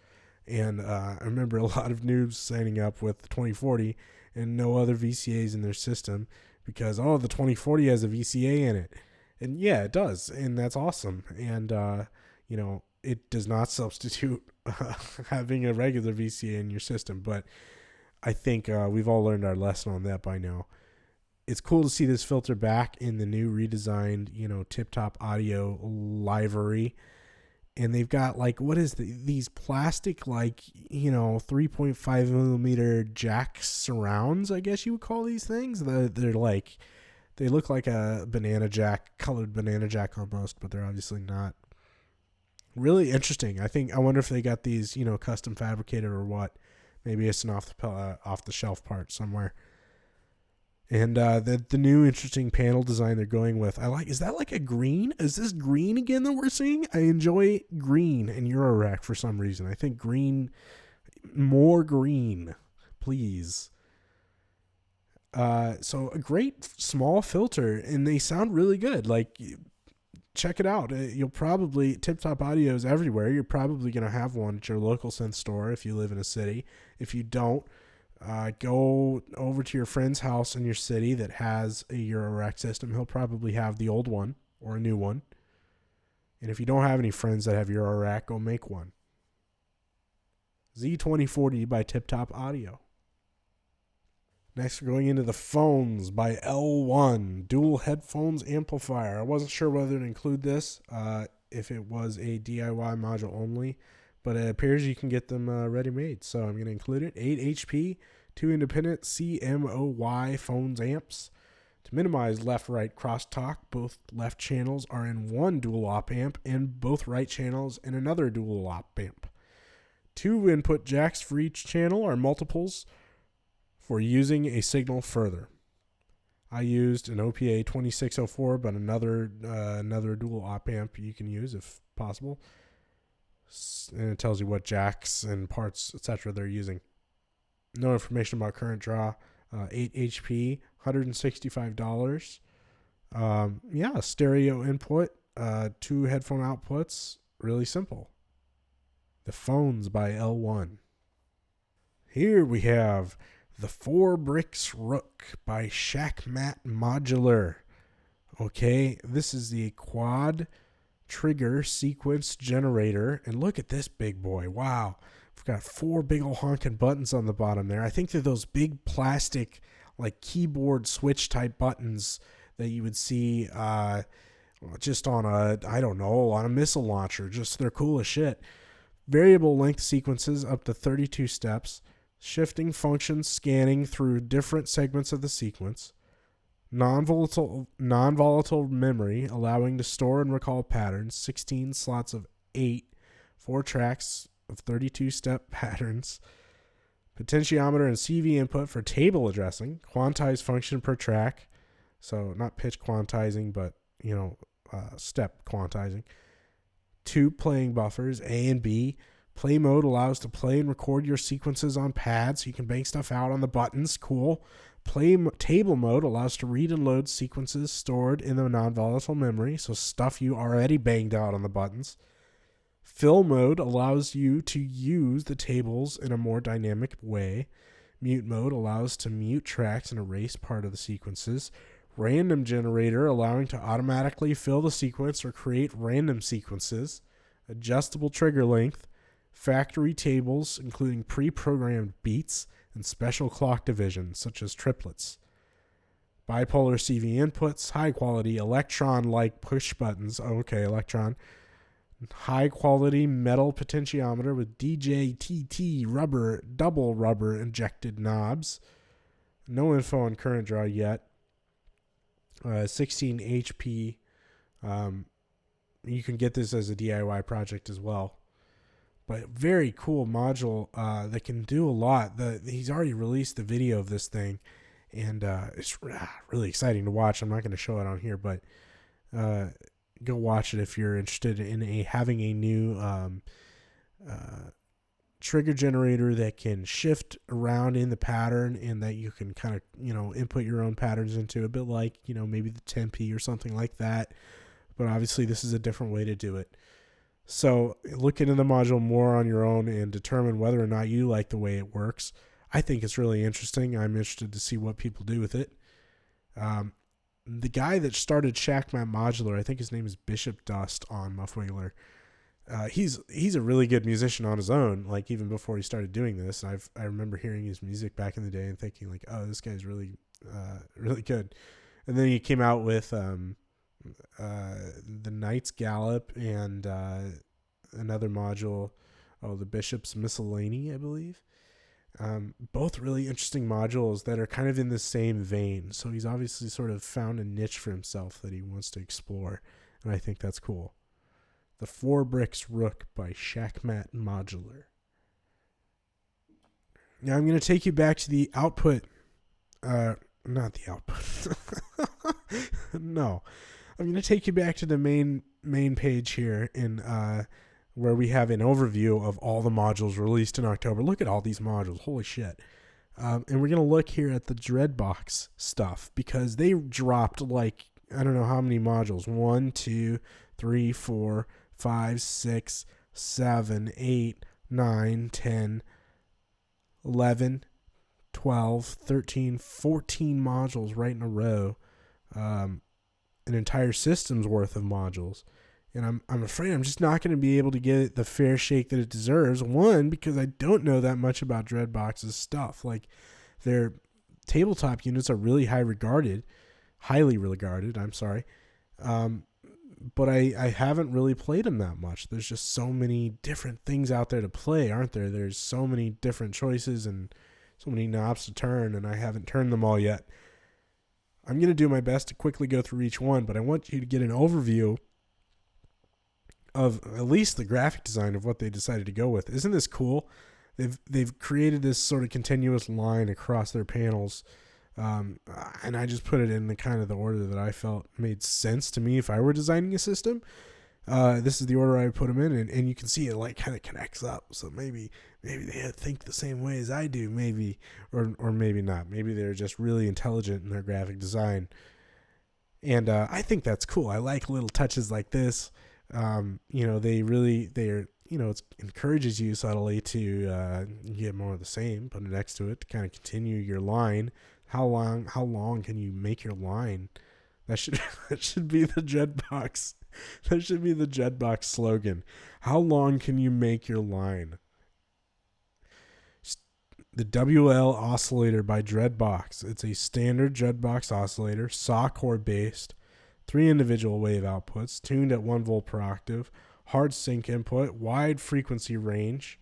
And I remember a lot of noobs signing up with the 2040 and no other VCAs in their system because, the 2040 has a VCA in it. And yeah, it does. And that's awesome. And, it does not substitute having a regular VCA in your system. But I think we've all learned our lesson on that by now. It's cool to see this filter back in the new redesigned, Tip Top Audio livery. And they've got these plastic 3.5 millimeter jack surrounds, I guess you would call these things. They look like a colored banana jack almost, but they're obviously not. Really interesting. I wonder if they got these, custom fabricated or what. Maybe it's an off the shelf part somewhere. And the new interesting panel design they're going with, I like. Is that like a green? Is this green again that we're seeing? I enjoy green in Eurorack for some reason. I think green, more green, please. So a great small filter, and they sound really good. Like, check it out. You'll probably, Tip Top Audio is everywhere. You're probably going to have one at your local synth store if you live in a city. If you don't, go over to your friend's house in your city that has a Eurorack system. He'll probably have the old one or a new one. And if you don't have any friends that have Eurorack, go make one. Z2040 by Tip Top Audio. Next, we're going into the phones by L1, dual headphones amplifier. I wasn't sure whether to include this if it was a DIY module only, but it appears you can get them ready-made, so I'm going to include it. 8 HP, 2 independent CMOY phones amps. To minimize left-right crosstalk, both left channels are in one dual op amp and both right channels in another dual op amp. 2 input jacks for each channel are multiples for using a signal further. I used an OPA 2604, but another dual op amp you can use if possible. And it tells you what jacks and parts, etc. they're using. No information about current draw. 8 HP, $165. Stereo input, 2 headphone outputs. Really simple. The Phones by L1. Here we have the 4 Bricks Rook by Shakmat Modular. Okay, this is the quad trigger sequence generator. And look at this big boy. Wow. We've got 4 big ol' honking buttons on the bottom there. I think they're those big plastic, like keyboard switch type buttons that you would see just on on a missile launcher. Just they're cool as shit. Variable length sequences up to 32 steps. Shifting functions scanning through different segments of the sequence. Non-volatile memory allowing to store and recall patterns. 16 slots of 8. 4 tracks of 32-step patterns. Potentiometer and CV input for table addressing. Quantized function per track. So not pitch quantizing, but step quantizing. 2 playing buffers, A and B. Play mode allows to play and record your sequences on pads, so you can bang stuff out on the buttons. Cool. Table mode allows to read and load sequences stored in the non-volatile memory, so stuff you already banged out on the buttons. Fill mode allows you to use the tables in a more dynamic way. Mute mode allows to mute tracks and erase part of the sequences. Random generator allowing to automatically fill the sequence or create random sequences. Adjustable trigger length. Factory tables, including pre-programmed beats and special clock divisions, such as triplets. Bipolar CV inputs, high-quality Electron-like push buttons. Electron. High-quality metal potentiometer with DJTT rubber, double rubber injected knobs. No info on current draw yet. 16 HP. You can get this as a DIY project as well. But very cool module that can do a lot. He's already released the video of this thing, and it's really exciting to watch. I'm not going to show it on here, but go watch it if you're interested in having a new trigger generator that can shift around in the pattern and that you can kind of input your own patterns into, a bit like maybe the 10P or something like that. But obviously this is a different way to do it. So look into the module more on your own and determine whether or not you like the way it works. I think it's really interesting. I'm interested to see what people do with it. The guy that started Shakmat Modular, I think his name is Bishop Dust on Muffwiggler. He's a really good musician on his own, like even before he started doing this. I remember hearing his music back in the day and thinking like, oh, this guy's really really good. And then he came out with the Knight's Gallop and another module, the Bishop's Miscellany, I believe. Both really interesting modules that are kind of in the same vein. So he's obviously sort of found a niche for himself that he wants to explore, and I think that's cool. the 4 Bricks Rook by Shakmat Modular. Now I'm going to take you back to the output. Not the output. No. I'm going to take you back to the main page here in where we have an overview of all the modules released in October. Look at all these modules. Holy shit. And we're going to look here at the Dreadbox stuff because they dropped like, I don't know how many modules. 1, 2, 3, 4, 5, 6, 7, 8, 9, 10, 11, 12, 13, 14 modules right in a row. An entire system's worth of modules. And I'm afraid I'm just not going to be able to get it the fair shake that it deserves. One, because I don't know that much about Dreadbox's stuff. Like, their tabletop units are really highly regarded. But I haven't really played them that much. There's just so many different things out there to play, aren't there? There's so many different choices and so many knobs to turn, and I haven't turned them all yet. I'm going to do my best to quickly go through each one, but I want you to get an overview of at least the graphic design of what they decided to go with. Isn't this cool? They've created this sort of continuous line across their panels, and I just put it in the kind of the order that I felt made sense to me if I were designing a system. This is the order I would put them in, and you can see it like kind of connects up. So maybe they think the same way as I do, maybe, or maybe not. Maybe they're just really intelligent in their graphic design, and I think that's cool. I like little touches like this. It encourages you subtly to get more of the same, put it next to it to kind of continue your line. How long can you make your line? That should be the Dreadbox. That should be the Dreadbox slogan. How long can you make your line? The WL oscillator by Dreadbox. It's a standard Dreadbox oscillator, saw chord based, 3 individual wave outputs, tuned at 1 volt per octave, hard sync input, wide frequency range,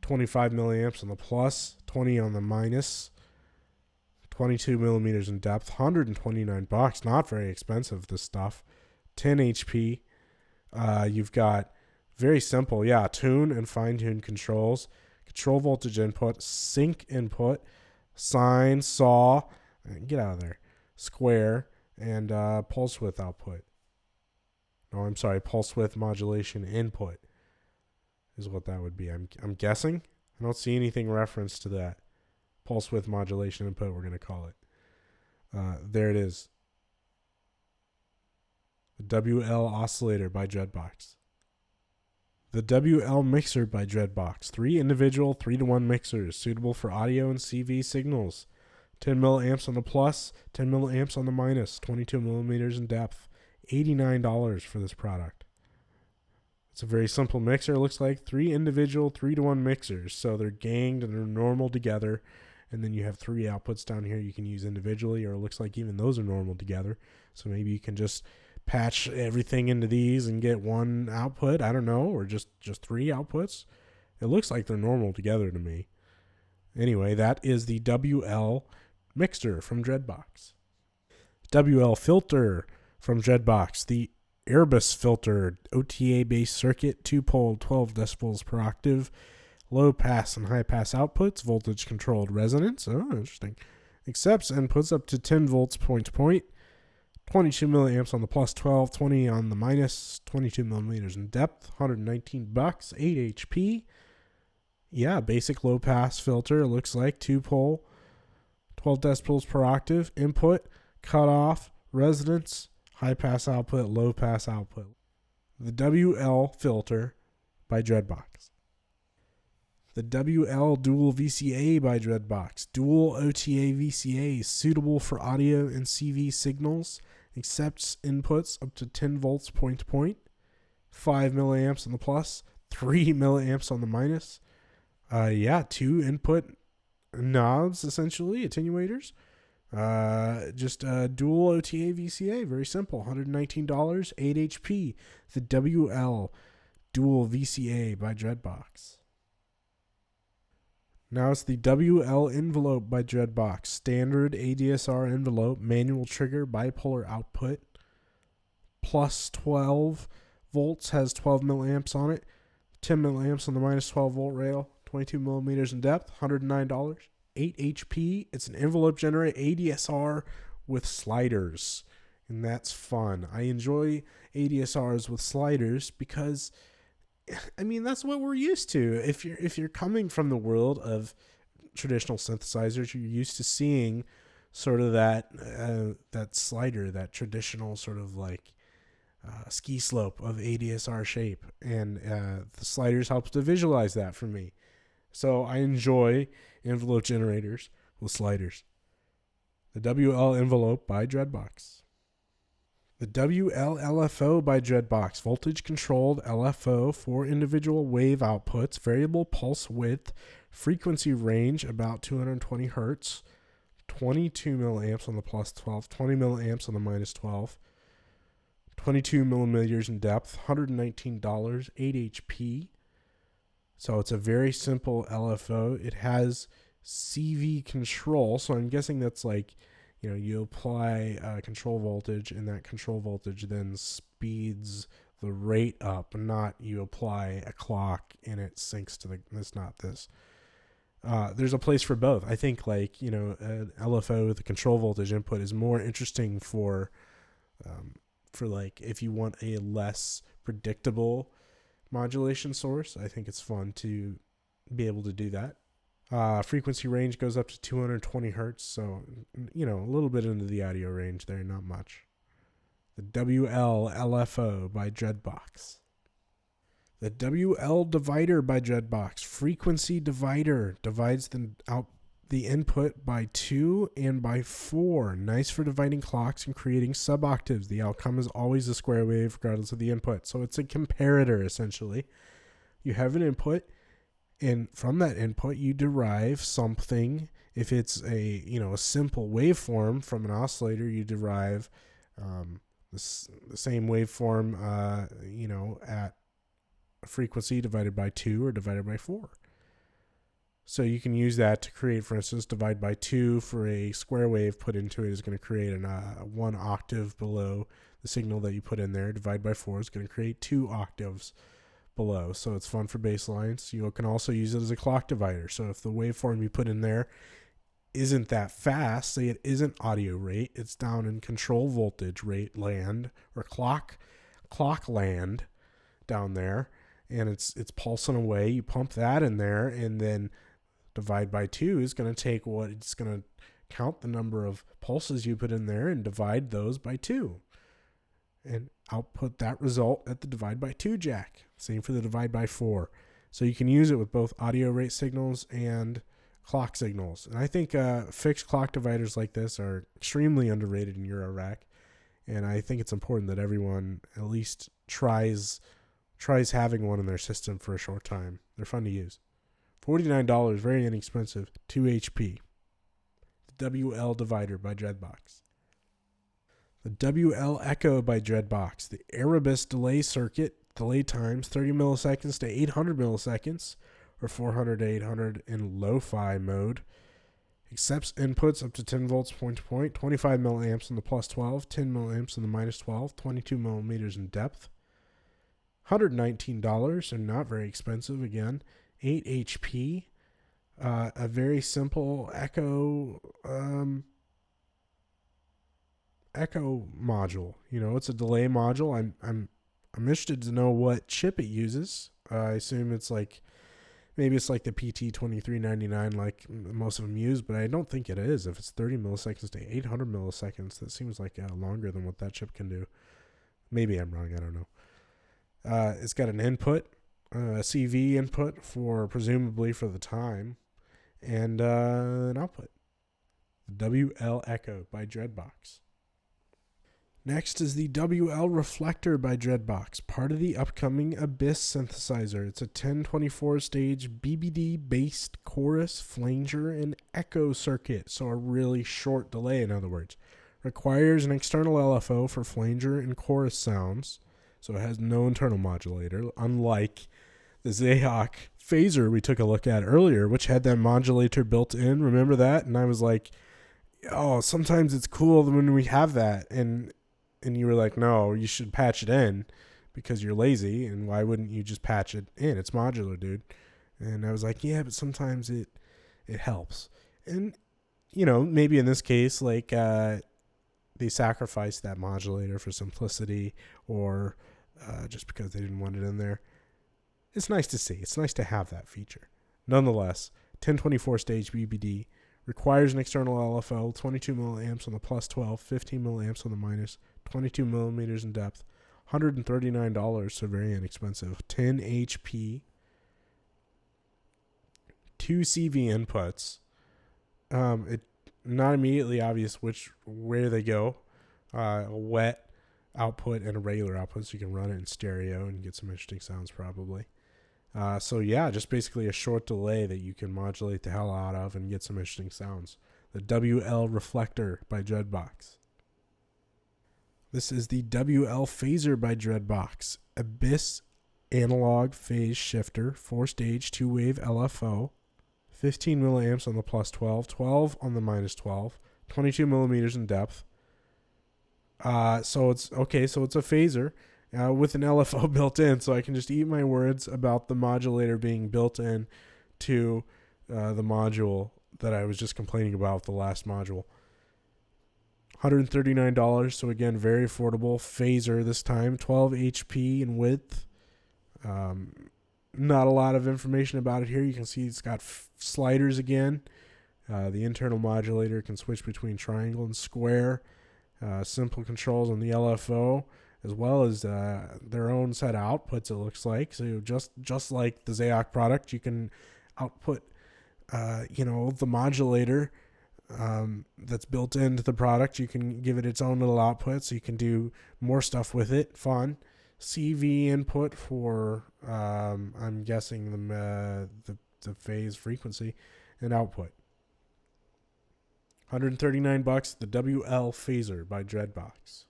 25 milliamps on the plus, 20 on the minus, 22 millimeters in depth, $129, not very expensive, this stuff, 10 HP. You've got very simple, tune and fine-tune controls, control voltage input, sync input, sine, saw, get out of there, square, and pulse width output. No, I'm sorry, pulse width modulation input is what that would be. I'm guessing. I don't see anything referenced to that. Pulse width modulation input, we're going to call it. There it is. The WL oscillator by Dreadbox. The WL mixer by Dreadbox. 3 individual 3-to-1 mixers suitable for audio and CV signals. 10 milliamps on the plus, 10 milliamps on the minus, 22 millimeters in depth. $89 for this product. It's a very simple mixer. It looks like 3 individual 3-to-1 mixers. So they're ganged and they're normal together. And then you have 3 outputs down here you can use individually, or it looks like even those are normal together. So maybe you can just patch everything into these and get 1 output. I don't know, or just 3 outputs. It looks like they're normal together to me. Anyway, that is the WL mixer from Dreadbox. WL filter from Dreadbox. The Verbos filter, OTA-based circuit, 2-pole, 12 decibels per octave, low pass and high pass outputs, voltage controlled resonance. Oh, interesting. Accepts inputs up to 10 volts point to point, 22 milliamps on the plus 12, 20 on the minus, 22 millimeters in depth, $119, 8 HP. Yeah, basic low pass filter. It looks like 2-pole, 12 decibels per octave, input, cutoff, resonance, high pass output, low pass output. The WL filter by Dreadbox. The WL Dual VCA by Dreadbox. Dual OTA VCA suitable for audio and CV signals. Accepts inputs up to 10 volts point to point. 5 milliamps on the plus. 3 milliamps on the minus. 2 input knobs, essentially, attenuators. Just dual OTA VCA, very simple, $119, 8 HP. The WL Dual VCA by Dreadbox. Now it's the WL envelope by Dreadbox. Standard ADSR envelope, manual trigger, bipolar output, plus 12 volts, has 12 milliamps on it, 10 milliamps on the minus 12 volt rail, 22 millimeters in depth, $109, 8 HP. It's an envelope generator ADSR with sliders, and that's fun. I enjoy ADSRs with sliders because, I mean, that's what we're used to. If you're coming from the world of traditional synthesizers, you're used to seeing sort of that slider, that traditional sort of like ski slope of ADSR shape, and the sliders helps to visualize that for me. So I enjoy envelope generators with sliders. The WL envelope by Dreadbox. The WL-LFO by Dreadbox, voltage controlled LFO for individual wave outputs, variable pulse width, frequency range about 220 hertz, 22 milliamps on the plus 12, 20 milliamps on the minus 12, 22 millimeters in depth, $119, 8 HP. So it's a very simple LFO. It has CV control, so I'm guessing that's like, you apply control voltage, and that control voltage then speeds the rate up, not you apply a clock and it syncs to it's not this. There's a place for both. I think an LFO with a control voltage input is more interesting for like if you want a less predictable modulation source. I think it's fun to be able to do that. Frequency range goes up to 220 hertz, so a little bit into the audio range there, not much. The WL-LFO by Dreadbox. The WL divider by Dreadbox, frequency divider, divides the input by 2 and by 4. Nice for dividing clocks and creating suboctaves. The outcome is always a square wave regardless of the input. So it's a comparator, essentially. You have an input, and from that input you derive something. If it's a simple waveform from an oscillator, you derive the same waveform at a frequency divided by 2 or divided by 4. So you can use that to create, for instance, divide by 2 for a square wave put into it is going to create a 1 octave below the signal that you put in there. Divide by 4 is going to create 2 octaves below. So it's fun for bass lines. You can also use it as a clock divider. So if the waveform you put in there isn't that fast, say it isn't audio rate, it's down in control voltage rate land or clock land down there, and it's pulsing away. You pump that in there, and then divide by 2 is going to take it's going to count the number of pulses you put in there and divide those by 2 and output that result at the divide by 2 jack. Same for the divide by 4. So you can use it with both audio rate signals and clock signals. And I think fixed clock dividers like this are extremely underrated in Eurorack, and I think it's important that everyone at least tries having one in their system for a short time. They're fun to use. $49, very inexpensive, 2 HP. The WL divider by Dreadbox. The WL Echo by Dreadbox. The Erebus delay circuit, delay times 30 milliseconds to 800 milliseconds, or 400 to 800 in lo-fi mode. Accepts inputs up to 10 volts point to point, 25 milliamps in the plus 12, 10 milliamps in the minus 12, 22 millimeters in depth. $119, and not very expensive again. 8 HP. A very simple echo module. It's a delay module. I'm interested to know what chip it uses. I assume it's maybe it's like the PT2399 like most of them use, but I don't think it is. If it's 30 milliseconds to 800 milliseconds, that seems like longer than what that chip can do. Maybe I'm wrong. I don't know. It's got an input, a CV input presumably for the time, and an output. The WL Echo by Dreadbox. Next is the WL Reflector by Dreadbox, part of the upcoming Abyss synthesizer. It's a 1024 stage BBD-based chorus, flanger, and echo circuit, so a really short delay, in other words. Requires an external LFO for flanger and chorus sounds, so it has no internal modulator, unlike the Xaoc phaser we took a look at earlier, which had that modulator built in. Remember that? And I was like, oh, sometimes it's cool when we have that. And you were like, no, you should patch it in. because you're lazy, and why wouldn't you just patch it in? It's modular, dude. And I was like, yeah, but sometimes it helps. And, you know, maybe in this case, like, they sacrificed that modulator for simplicity, or just because they didn't want it in there. It's nice to see. It's nice to have that feature. Nonetheless, 1024 stage BBD requires an external LFO, 22 milliamps on the plus 12, 15 milliamps on the minus, 22 millimeters in depth, $139, so very inexpensive. 10 HP, 2 CV inputs. It not immediately obvious where they go. A wet output and a regular output, so you can run it in stereo and get some interesting sounds probably. So yeah, just basically a short delay that you can modulate the hell out of and get some interesting sounds. The WL Reflector by Dreadbox. This is the WL Phaser by Dreadbox. Abyss Analog Phase Shifter, 4-stage 2-wave LFO, 15 milliamps on the plus 12, 12 on the minus 12, 22 millimeters in depth. So it's a phaser with an LFO built in, so I can just eat my words about the modulator being built in to the module that I was just complaining about with the last module. $139, so again, very affordable. Phaser this time, 12 HP in width. Not a lot of information about it here. You can see it's got sliders again. The internal modulator can switch between triangle and square. Simple controls on the LFO, as well as their own set of outputs, it looks like. So just like the Xaoc product, you can output, the modulator that's built into the product. You can give it its own little output, so you can do more stuff with it. Fun. CV input for, I'm guessing, the phase frequency and output. $139, the WL Phaser by Dreadbox.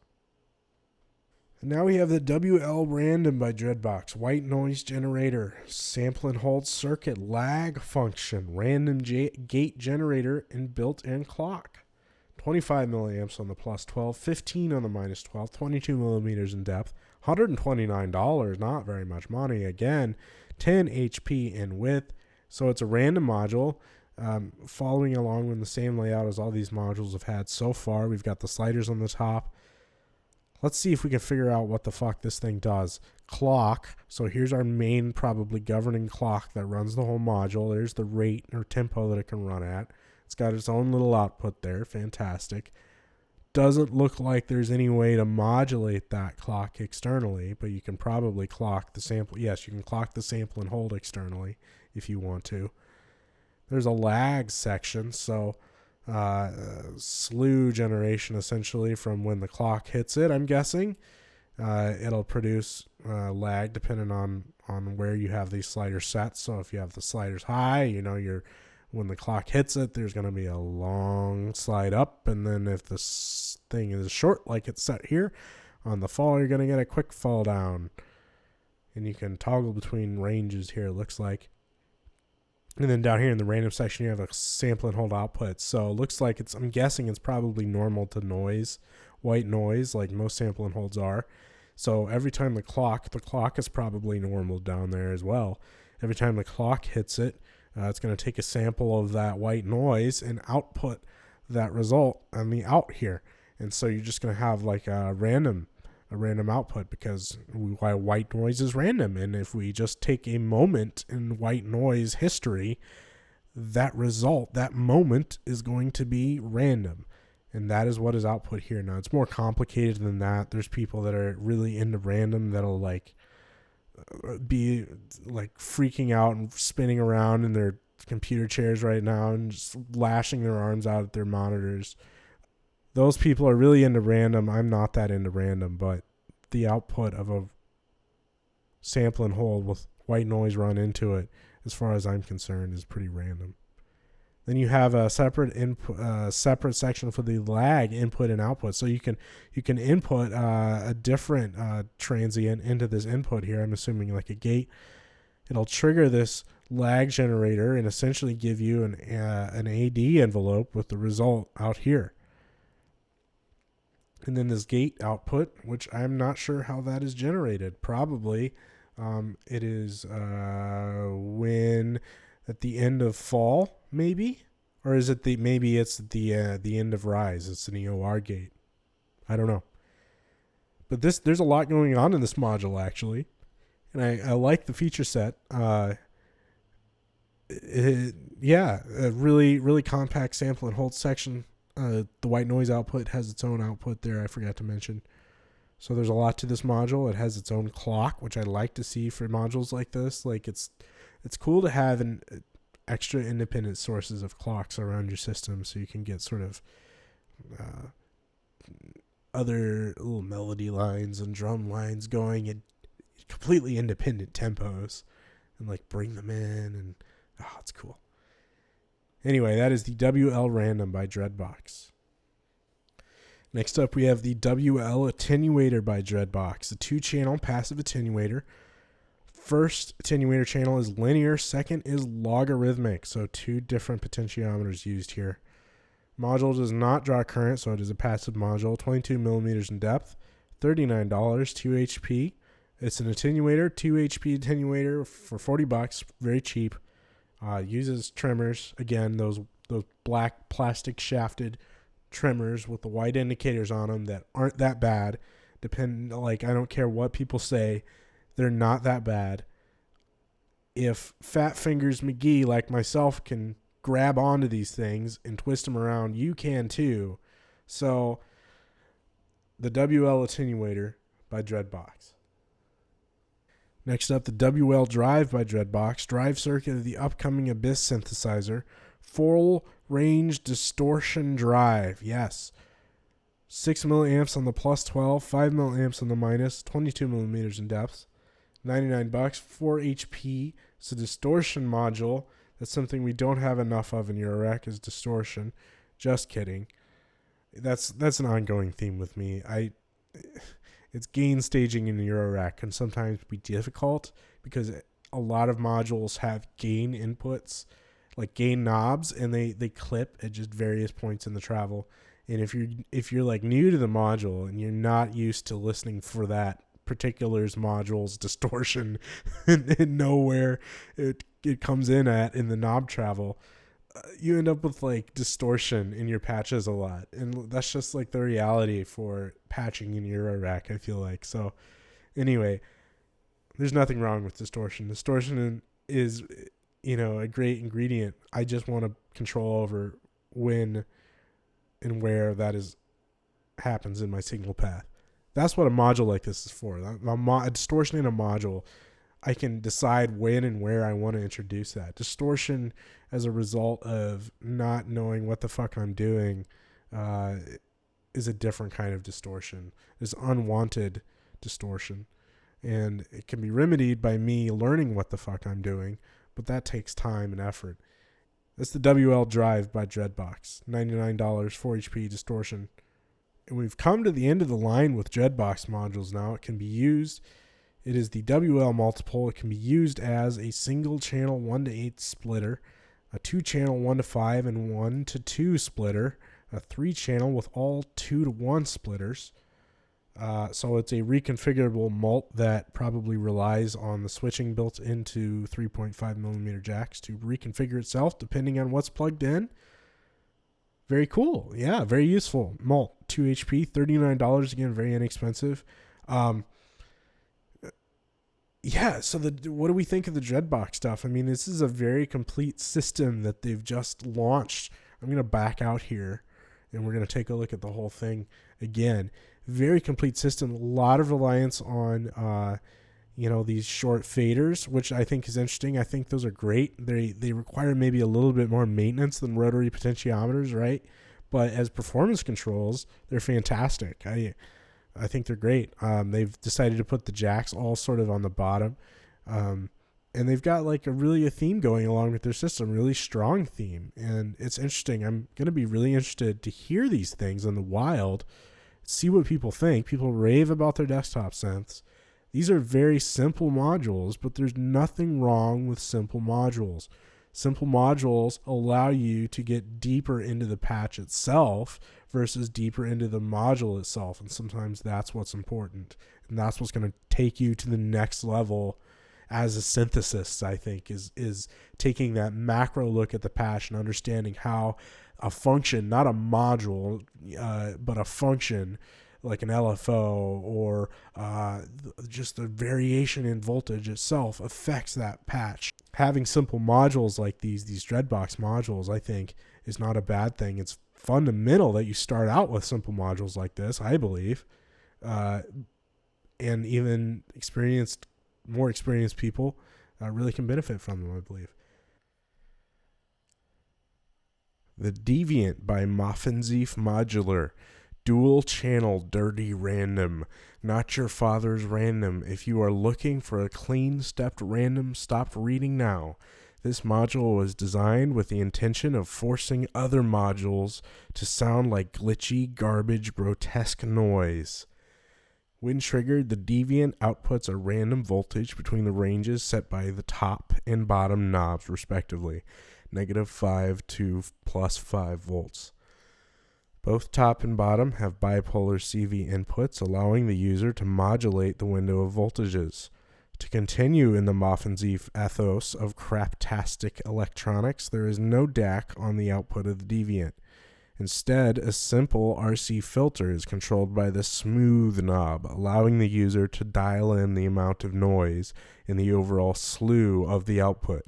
And now we have the WL Random by Dreadbox. White noise generator, sample and hold circuit, lag function, random gate generator, and built-in clock. 25 milliamps on the plus 12, 15 on the minus 12, 22 millimeters in depth, $129, not very much money. Again, 10 HP in width, so it's a random module. Following along with the same layout as all these modules have had so far. We've got the sliders on the top. Let's see if we can figure out what the fuck this thing does. Clock. So here's our main probably governing clock that runs the whole module. There's the rate or tempo that it can run at. It's got its own little output there. Fantastic. Doesn't look like there's any way to modulate that clock externally, but you can probably clock the sample. Yes, you can clock the sample and hold externally if you want to. There's a lag section, so slew generation essentially from when the clock hits it, I'm guessing. It'll produce lag depending on where you have these sliders set. So if you have the sliders high, when the clock hits it, there's going to be a long slide up. And then if this thing is short, like it's set here, on the fall, you're going to get a quick fall down. And you can toggle between ranges here, it looks like. And then down here in the random section, you have a sample and hold output. So it looks like I'm guessing it's probably normal to noise, white noise, like most sample and holds are. So every time the clock is probably normal down there as well. Every time the clock hits it, it's going to take a sample of that white noise and output that result on the out here. And so you're just going to have like a random output, because white noise is random. And if we just take a moment in white noise history, that moment is going to be random. And that is what is output here. Now, it's more complicated than that. There's people that are really into random that'll be freaking out and spinning around in their computer chairs right now and just lashing their arms out at their monitors. Those people are really into random. I'm not that into random, but the output of a sample and hold with white noise run into it, as far as I'm concerned, is pretty random. Then you have a separate section for the lag input and output. So you can input a different transient into this input here. I'm assuming like a gate. It'll trigger this lag generator and essentially give you an AD envelope with the result out here. And then this gate output, which I'm not sure how that is generated. Probably it is when at the end of fall, maybe? Or is it maybe it's the end of rise? It's an EOR gate. I don't know. But there's a lot going on in this module, actually. And I like the feature set. A really, really compact sample and hold section. The white noise output has its own output there, I forgot to mention. So there's a lot to this module. It has its own clock, which I like to see for modules like this. Like it's cool to have an extra independent sources of clocks around your system, so you can get sort of other little melody lines and drum lines going at completely independent tempos, and like bring them in, and it's cool. Anyway, that is the WL Random by Dreadbox. Next up, we have the WL Attenuator by Dreadbox, a 2-channel passive attenuator. First attenuator channel is linear, second is logarithmic, so 2 different potentiometers used here. Module does not draw current, so it is a passive module, 22 millimeters in depth, $39, 2 HP. It's an attenuator, 2 HP attenuator for $40, very cheap. Uses trimmers, again, those black plastic shafted trimmers with the white indicators on them that aren't that bad. I don't care what people say, they're not that bad. If Fat Fingers McGee like myself can grab onto these things and twist them around, you can too. So the WL Attenuator by Dreadbox. Next up, the WL Drive by Dreadbox, drive circuit of the upcoming Abyss synthesizer, full range distortion drive. Yes. 6 milliamps on the plus 12, 5 milliamps on the minus, 22 millimeters in depth, $99, 4 HP. It's a distortion module. That's something we don't have enough of in Eurorack, is distortion. Just kidding. That's an ongoing theme with me. It's gain staging in Eurorack can sometimes be difficult because a lot of modules have gain inputs, like gain knobs, and they clip at just various points in the travel. And if you're like new to the module and you're not used to listening for that particulars module's distortion and know where it comes in the knob travel, you end up with like distortion in your patches a lot, and that's just like the reality for patching in Eurorack, I feel like. So anyway, there's nothing wrong with distortion. Distortion is, a great ingredient. I just want to control over when and where that happens in my signal path. That's what a module like this is for. A distortion in a module, I can decide when and where I want to introduce that. Distortion as a result of not knowing what the fuck I'm doing is a different kind of distortion. It's unwanted distortion. And it can be remedied by me learning what the fuck I'm doing, but that takes time and effort. That's the WL Drive by Dreadbox. $99, 4 HP distortion. And we've come to the end of the line with Dreadbox modules now. It can be used. It is the WL multiple. It can be used as a single channel 1 to 8 splitter, a 2 channel 1 to 5 and 1 to 2 splitter, a 3 channel with all 2 to 1 splitters. So it's a reconfigurable mult that probably relies on the switching built into 3.5 millimeter jacks to reconfigure itself depending on what's plugged in. Very cool. Yeah, very useful. Mult, 2 HP, $39, again, very inexpensive. Yeah, so what do we think of the Dreadbox stuff? I mean, this is a very complete system that they've just launched. I'm going to back out here, and we're going to take a look at the whole thing again. Very complete system. A lot of reliance on, these short faders, which I think is interesting. I think those are great. They require maybe a little bit more maintenance than rotary potentiometers, right? But as performance controls, they're fantastic. I think they're great. They've decided to put the jacks all sort of on the bottom. And they've got like a theme going along with their system, really strong theme. And it's interesting. I'm going to be really interested to hear these things in the wild, see what people think. People rave about their desktop synths. These are very simple modules, but there's nothing wrong with simple modules. Simple modules allow you to get deeper into the patch itself versus deeper into the module itself. And sometimes that's what's important. And that's what's going to take you to the next level as a synthesist, I think, is taking that macro look at the patch and understanding how a function, not a module, but a function like an LFO or just the variation in voltage itself affects that patch. Having simple modules like these Dreadbox modules, I think, is not a bad thing. It's fundamental that you start out with simple modules like this, I believe. And even more experienced people really can benefit from them, I believe. The Deviant by Moffenzeef Modular. Dual channel dirty random. Not your father's random. If you are looking for a clean stepped random, stop reading now. This module was designed with the intention of forcing other modules to sound like glitchy, garbage, grotesque noise. When triggered, the Deviant outputs a random voltage between the ranges set by the top and bottom knobs, respectively, -5 to +5 volts. Both top and bottom have bipolar CV inputs, allowing the user to modulate the window of voltages. To continue in the Moffenzeef ethos of craptastic electronics, there is no DAC on the output of the Deviant. Instead, a simple RC filter is controlled by the smooth knob, allowing the user to dial in the amount of noise in the overall slew of the output.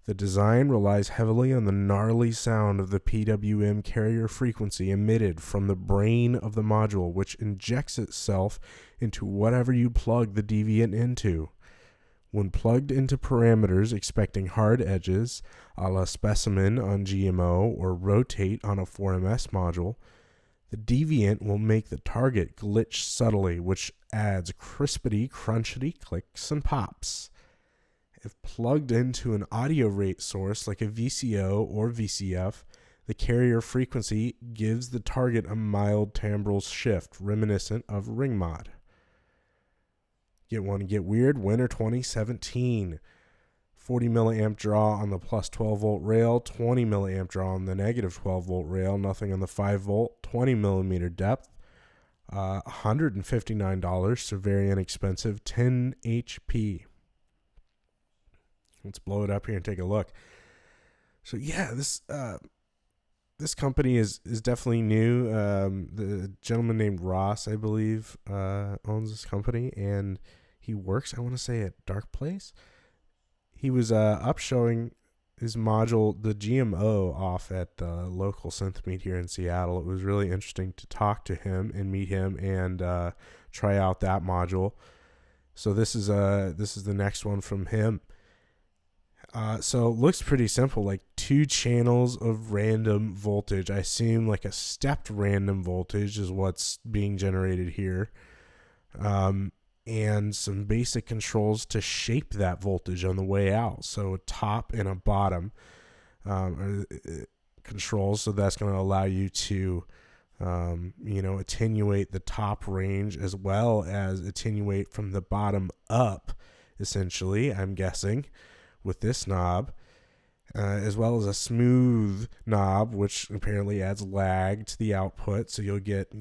The design relies heavily on the gnarly sound of the PWM carrier frequency emitted from the brain of the module, which injects itself into whatever you plug the Deviant into. When plugged into parameters expecting hard edges, a la specimen on GMO or rotate on a 4MS module, the Deviant will make the target glitch subtly, which adds crispity, crunchity clicks and pops. If plugged into an audio rate source like a VCO or VCF, the carrier frequency gives the target a mild timbral shift reminiscent of ring mod. Get one, get weird, winter 2017. 40 milliamp draw on the plus 12 volt rail, 20 milliamp draw on the negative 12 volt rail, nothing on the 5 volt, 20 millimeter depth, $159, so very inexpensive, 10 HP. Let's blow it up here and take a look. So yeah, this company is definitely new. The gentleman named Ross, I believe, owns this company, and he works, I want to say, at Dark Place. He was up showing his module, the GMO, off at the local synth meet here in Seattle. It was really interesting to talk to him and meet him and try out that module. So this is the next one from him. So it looks pretty simple, like 2 channels of random voltage. I assume like a stepped random voltage is what's being generated here. And some basic controls to shape that voltage on the way out. So a top and a bottom controls. So that's going to allow you to, attenuate the top range as well as attenuate from the bottom up, essentially, I'm guessing, with this knob, as well as a smooth knob, which apparently adds lag to the output. So you'll get,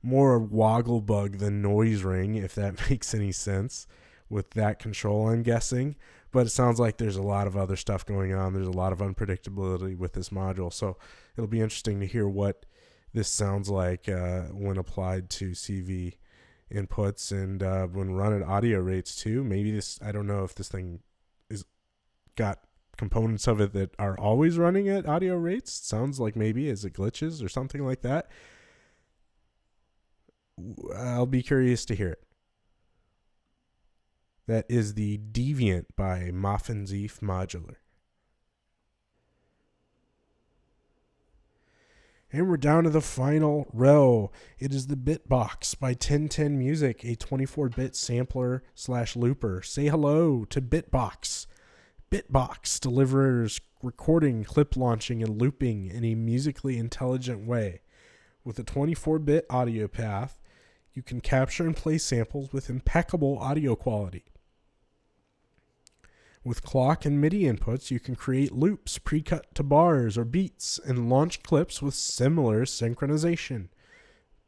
more woggle bug than noise ring, if that makes any sense with that control, I'm guessing. But it sounds like there's a lot of other stuff going on. There's a lot of unpredictability with this module. So it'll be interesting to hear what this sounds like when applied to CV inputs and when run at audio rates too. Maybe this, I don't know if this thing is got components of it that are always running at audio rates. Sounds like maybe as it glitches or something like that. I'll be curious to hear it. That is the Deviant by Moffenzeef Modular. And we're down to the final row. It is the Bitbox by 1010 Music, a 24-bit sampler / looper. Say hello to Bitbox. Bitbox delivers recording, clip launching, and looping in a musically intelligent way. With a 24-bit audio path, you can capture and play samples with impeccable audio quality. With clock and MIDI inputs, you can create loops pre-cut to bars or beats and launch clips with similar synchronization.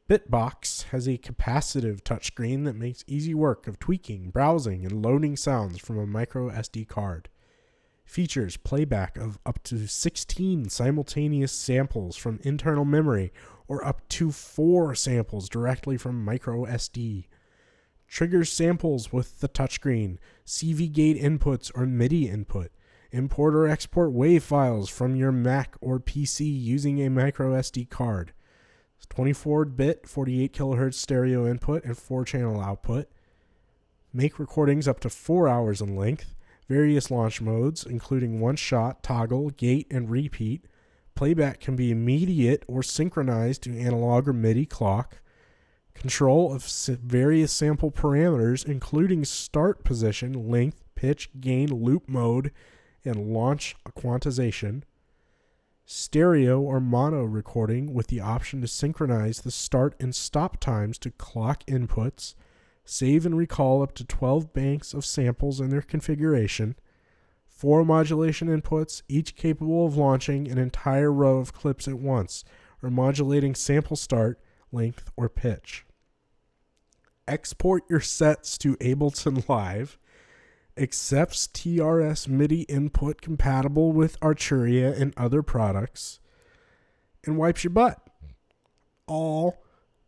Bitbox has a capacitive touchscreen that makes easy work of tweaking, browsing, and loading sounds from a micro SD card. Features playback of up to 16 simultaneous samples from internal memory or up to 4 samples directly from micro SD. Triggers samples with the touchscreen, CV gate inputs or MIDI input. Import or export WAV files from your Mac or PC using a micro SD card. 24-bit 48 kHz stereo input and 4-channel output. Make recordings up to 4 hours in length. Various launch modes, including one-shot, toggle, gate, and repeat. Playback can be immediate or synchronized to analog or MIDI clock. Control of various sample parameters, including start position, length, pitch, gain, loop mode, and launch quantization. Stereo or mono recording with the option to synchronize the start and stop times to clock inputs. Save and recall up to 12 banks of samples in their configuration. 4 modulation inputs, each capable of launching an entire row of clips at once, or modulating sample start, length, or pitch. Export your sets to Ableton Live. Accepts TRS MIDI input compatible with Arturia and other products. And wipes your butt. All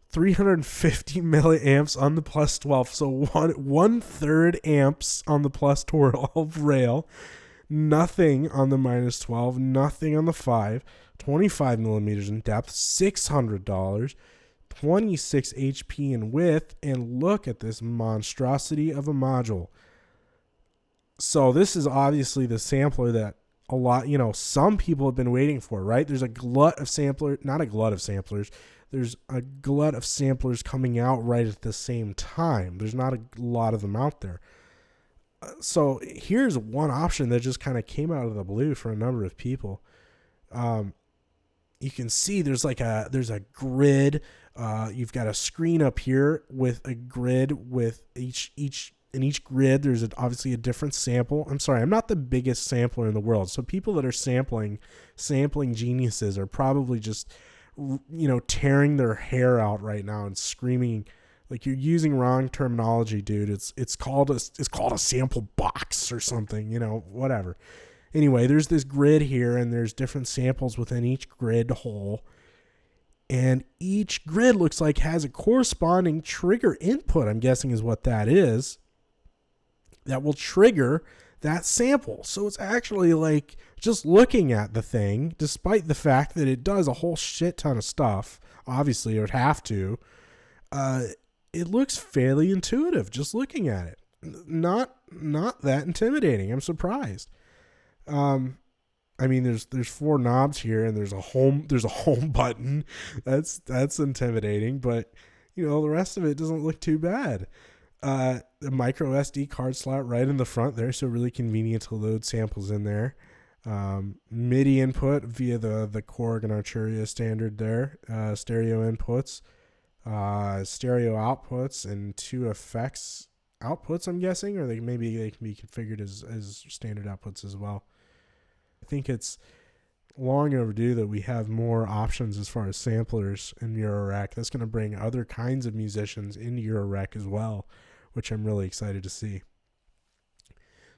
350 milliamps on the plus 12. So one third amps on the plus 12 rail. Nothing on the minus 12. Nothing on the 5. 25 millimeters in depth. $600. 26 HP in width. And look at this monstrosity of a module. So this is obviously the sampler that a lot, some people have been waiting for, right? There's a glut of not a glut of samplers. There's a glut of samplers coming out right at the same time. There's not a lot of them out there. So here's one option that just kind of came out of the blue for a number of people. You can see there's a grid. You've got a screen up here with a grid with in each grid, there's obviously a different sample. I'm sorry, I'm not the biggest sampler in the world. So people that are sampling geniuses are probably just, tearing their hair out right now and screaming like you're using wrong terminology, dude. It's called a sample box or something, whatever. Anyway, there's this grid here and there's different samples within each grid hole. And each grid looks like has a corresponding trigger input, I'm guessing is what that is, that will trigger that sample. So it's actually like just looking at the thing, despite the fact that it does a whole shit ton of stuff, obviously it would have to, it looks fairly intuitive just looking at it. Not that intimidating. I'm surprised. There's 4 knobs here and there's a home button. That's intimidating, but the rest of it doesn't look too bad. The micro SD card slot right in the front there, so really convenient to load samples in there. MIDI input via the Korg and Arturia standard there. Stereo inputs, stereo outputs, and 2 effects outputs, I'm guessing, or they can be configured as standard outputs as well. I think it's long overdue that we have more options as far as samplers in Eurorack. That's going to bring other kinds of musicians into Eurorack as well, which I'm really excited to see.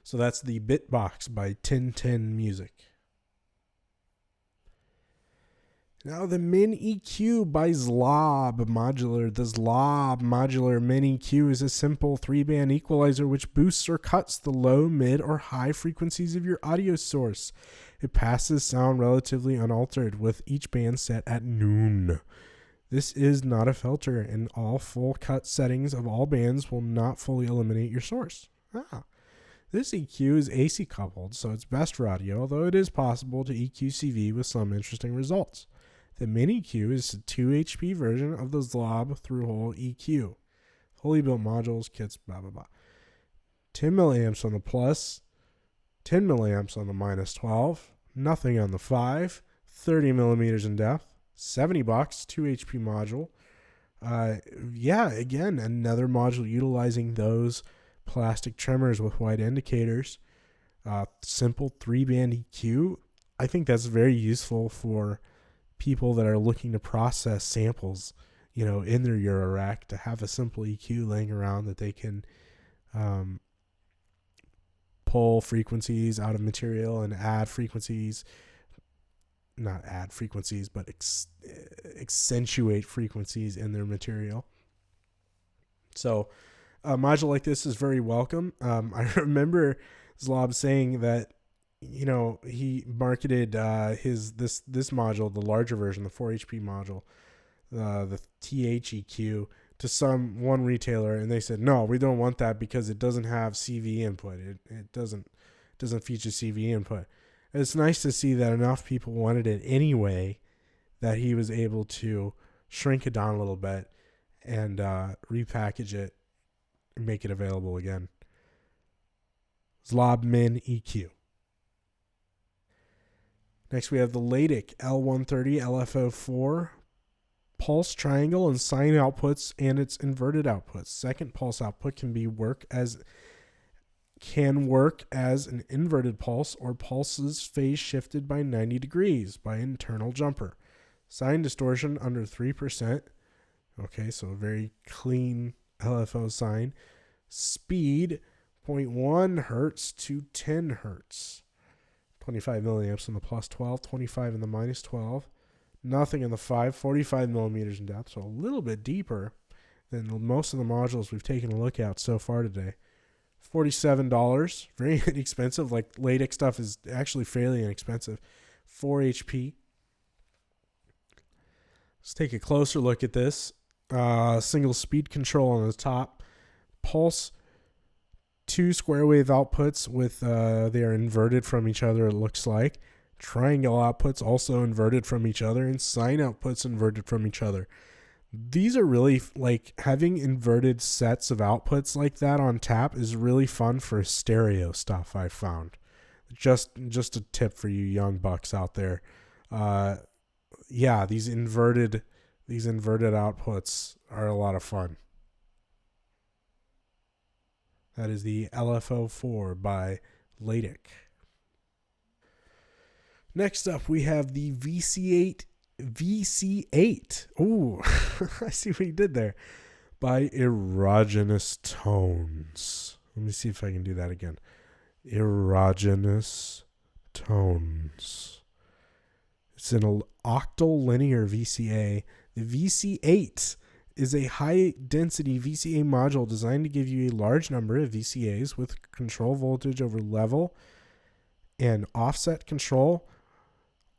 So that's the Bitbox by 1010 Music. Now the Mineq by Zlob Modular. The Zlob Modular Mineq is a simple 3-band equalizer which boosts or cuts the low, mid, or high frequencies of your audio source. It passes sound relatively unaltered with each band set at noon. This is not a filter, and all full cut settings of all bands will not fully eliminate your source. This EQ is AC coupled, so it's best for audio, although it is possible to EQ CV with some interesting results. The Mineq is a 2 HP version of the Zlob through-hole EQ. Fully built modules, kits, blah, blah, blah. 10 milliamps on the plus, 10 milliamps on the minus 12, nothing on the 5, 30 millimeters in depth, $70, 2 HP module. Again, another module utilizing those plastic trimmers with white indicators. simple 3-band EQ. I think that's very useful for people that are looking to process samples, in their Eurorack, to have a simple EQ laying around that they can pull frequencies out of material and add frequencies, not add frequencies, but accentuate frequencies in their material. So a module like this is very welcome. I remember Zlob saying that, he marketed this module, the larger version, the 4 HP module, the THEQ, to one retailer, and they said, no, we don't want that because it doesn't have CV input. It doesn't feature CV input. And it's nice to see that enough people wanted it anyway that he was able to shrink it down a little bit and repackage it and make it available again. Zlob Mineq. Next, we have the Ladik L130 LFO4 pulse triangle and sine outputs and its inverted outputs. Second pulse output can work as an inverted pulse or pulses phase shifted by 90 degrees by internal jumper. Sine distortion under 3%. Okay, so a very clean LFO sine. Speed 0.1 hertz to 10 hertz. 25 milliamps in the plus 12, 25 in the minus 12. Nothing in the 5, 45 millimeters in depth, so a little bit deeper than most of the modules we've taken a look at so far today. $47, very inexpensive. Like Ladik stuff is actually fairly inexpensive. 4 HP. Let's take a closer look at this. Single speed control on the top. Pulse, 2 square wave outputs with they are inverted from each other, it looks like. Triangle outputs also inverted from each other, and sine outputs inverted from each other. These are really, having inverted sets of outputs like that on tap is really fun for stereo stuff, I've found. Just a tip for you young bucks out there. These inverted outputs are a lot of fun. That is the LFO4 by Ladik. Next up, we have the VC8. Ooh, I see what you did there. By Erogenous Tones. Let me see if I can do that again. Erogenous Tones. It's an octal linear VCA. The VC8 is a high-density VCA module designed to give you a large number of VCAs with control voltage over level and offset control,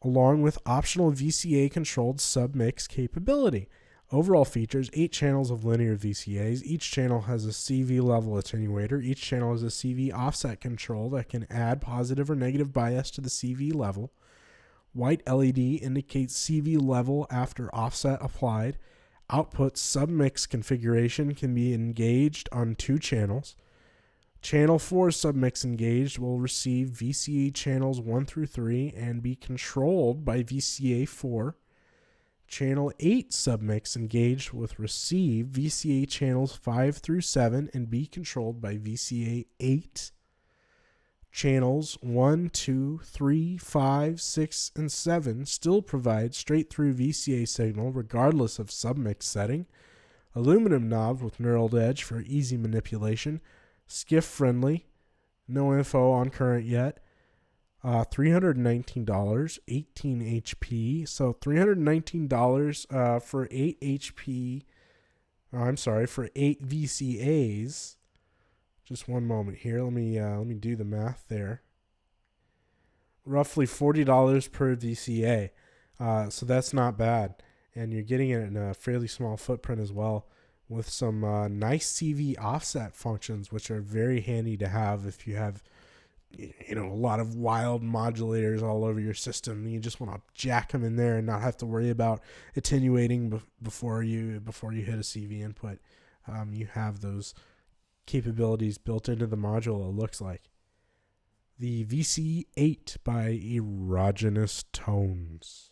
along with optional VCA-controlled submix capability. Overall features 8 channels of linear VCAs. Each channel has a CV level attenuator. Each channel has a CV offset control that can add positive or negative bias to the CV level. White LED indicates CV level after offset applied. Output submix configuration can be engaged on 2 channels. Channel 4 submix engaged will receive VCA channels 1 through 3 and be controlled by VCA 4. Channel 8 submix engaged with receive VCA channels 5 through 7 and be controlled by VCA 8. Channels 1, 2, 3, 5, 6, and 7 still provide straight-through VCA signal regardless of submix setting. Aluminum knobs with knurled edge for easy manipulation. Skiff friendly. No info on current yet. $319, 18 HP. So $319 for 8 HP. For 8 VCAs. Just one moment here. Let me do the math there. Roughly $40 per VCA. So that's not bad. And you're getting it in a fairly small footprint as well, with some nice CV offset functions, which are very handy to have if you have, a lot of wild modulators all over your system. You just want to jack them in there and not have to worry about attenuating before you hit a CV input. You have those capabilities built into the module, it looks like. The VC8 by Erogenous Tones.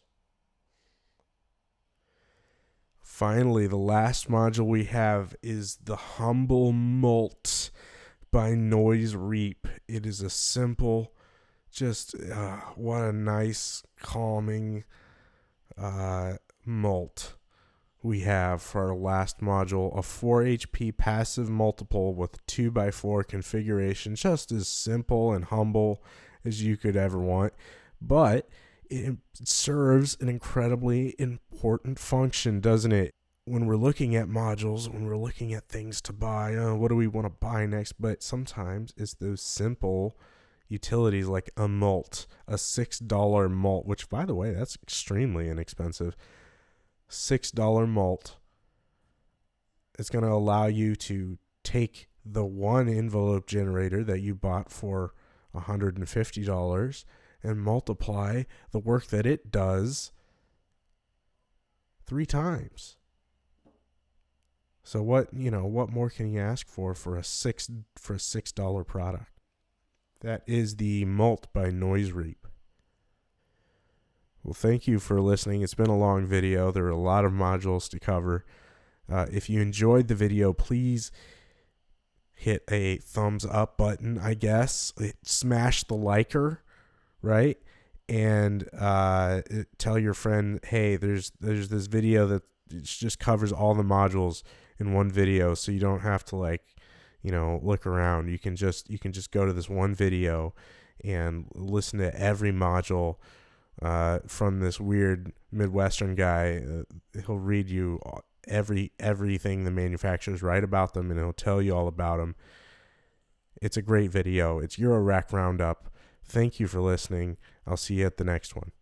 Finally, the last module we have is the Humble Mult by Noise Reap. It is a simple, just what a nice, calming Mult we have for our last module. A 4 HP passive multiple with 2x4 configuration, just as simple and humble as you could ever want. But it serves an incredibly important function, doesn't it? When we're looking at modules, when we're looking at things to buy, what do we want to buy next? But sometimes it's those simple utilities like a Mult, a $6 Mult, which, by the way, that's extremely inexpensive. $6 Mult. It's going to allow you to take the one envelope generator that you bought for $150 and multiply the work that it does 3 times. So what more can you ask for a $6 product? That is the Mult by Noise Reap. Well, thank you for listening. It's been a long video. There are a lot of modules to cover. If you enjoyed the video, please hit a thumbs up button, I guess. Smash the liker, right? And tell your friend, hey, there's this video that just covers all the modules in one video, so you don't have to look around. You can just go to this one video and listen to every module from this weird Midwestern guy. He'll read you everything the manufacturers write about them, and he'll tell you all about them. It's a great video. It's Eurorack Roundup. Thank you for listening. I'll see you at the next one.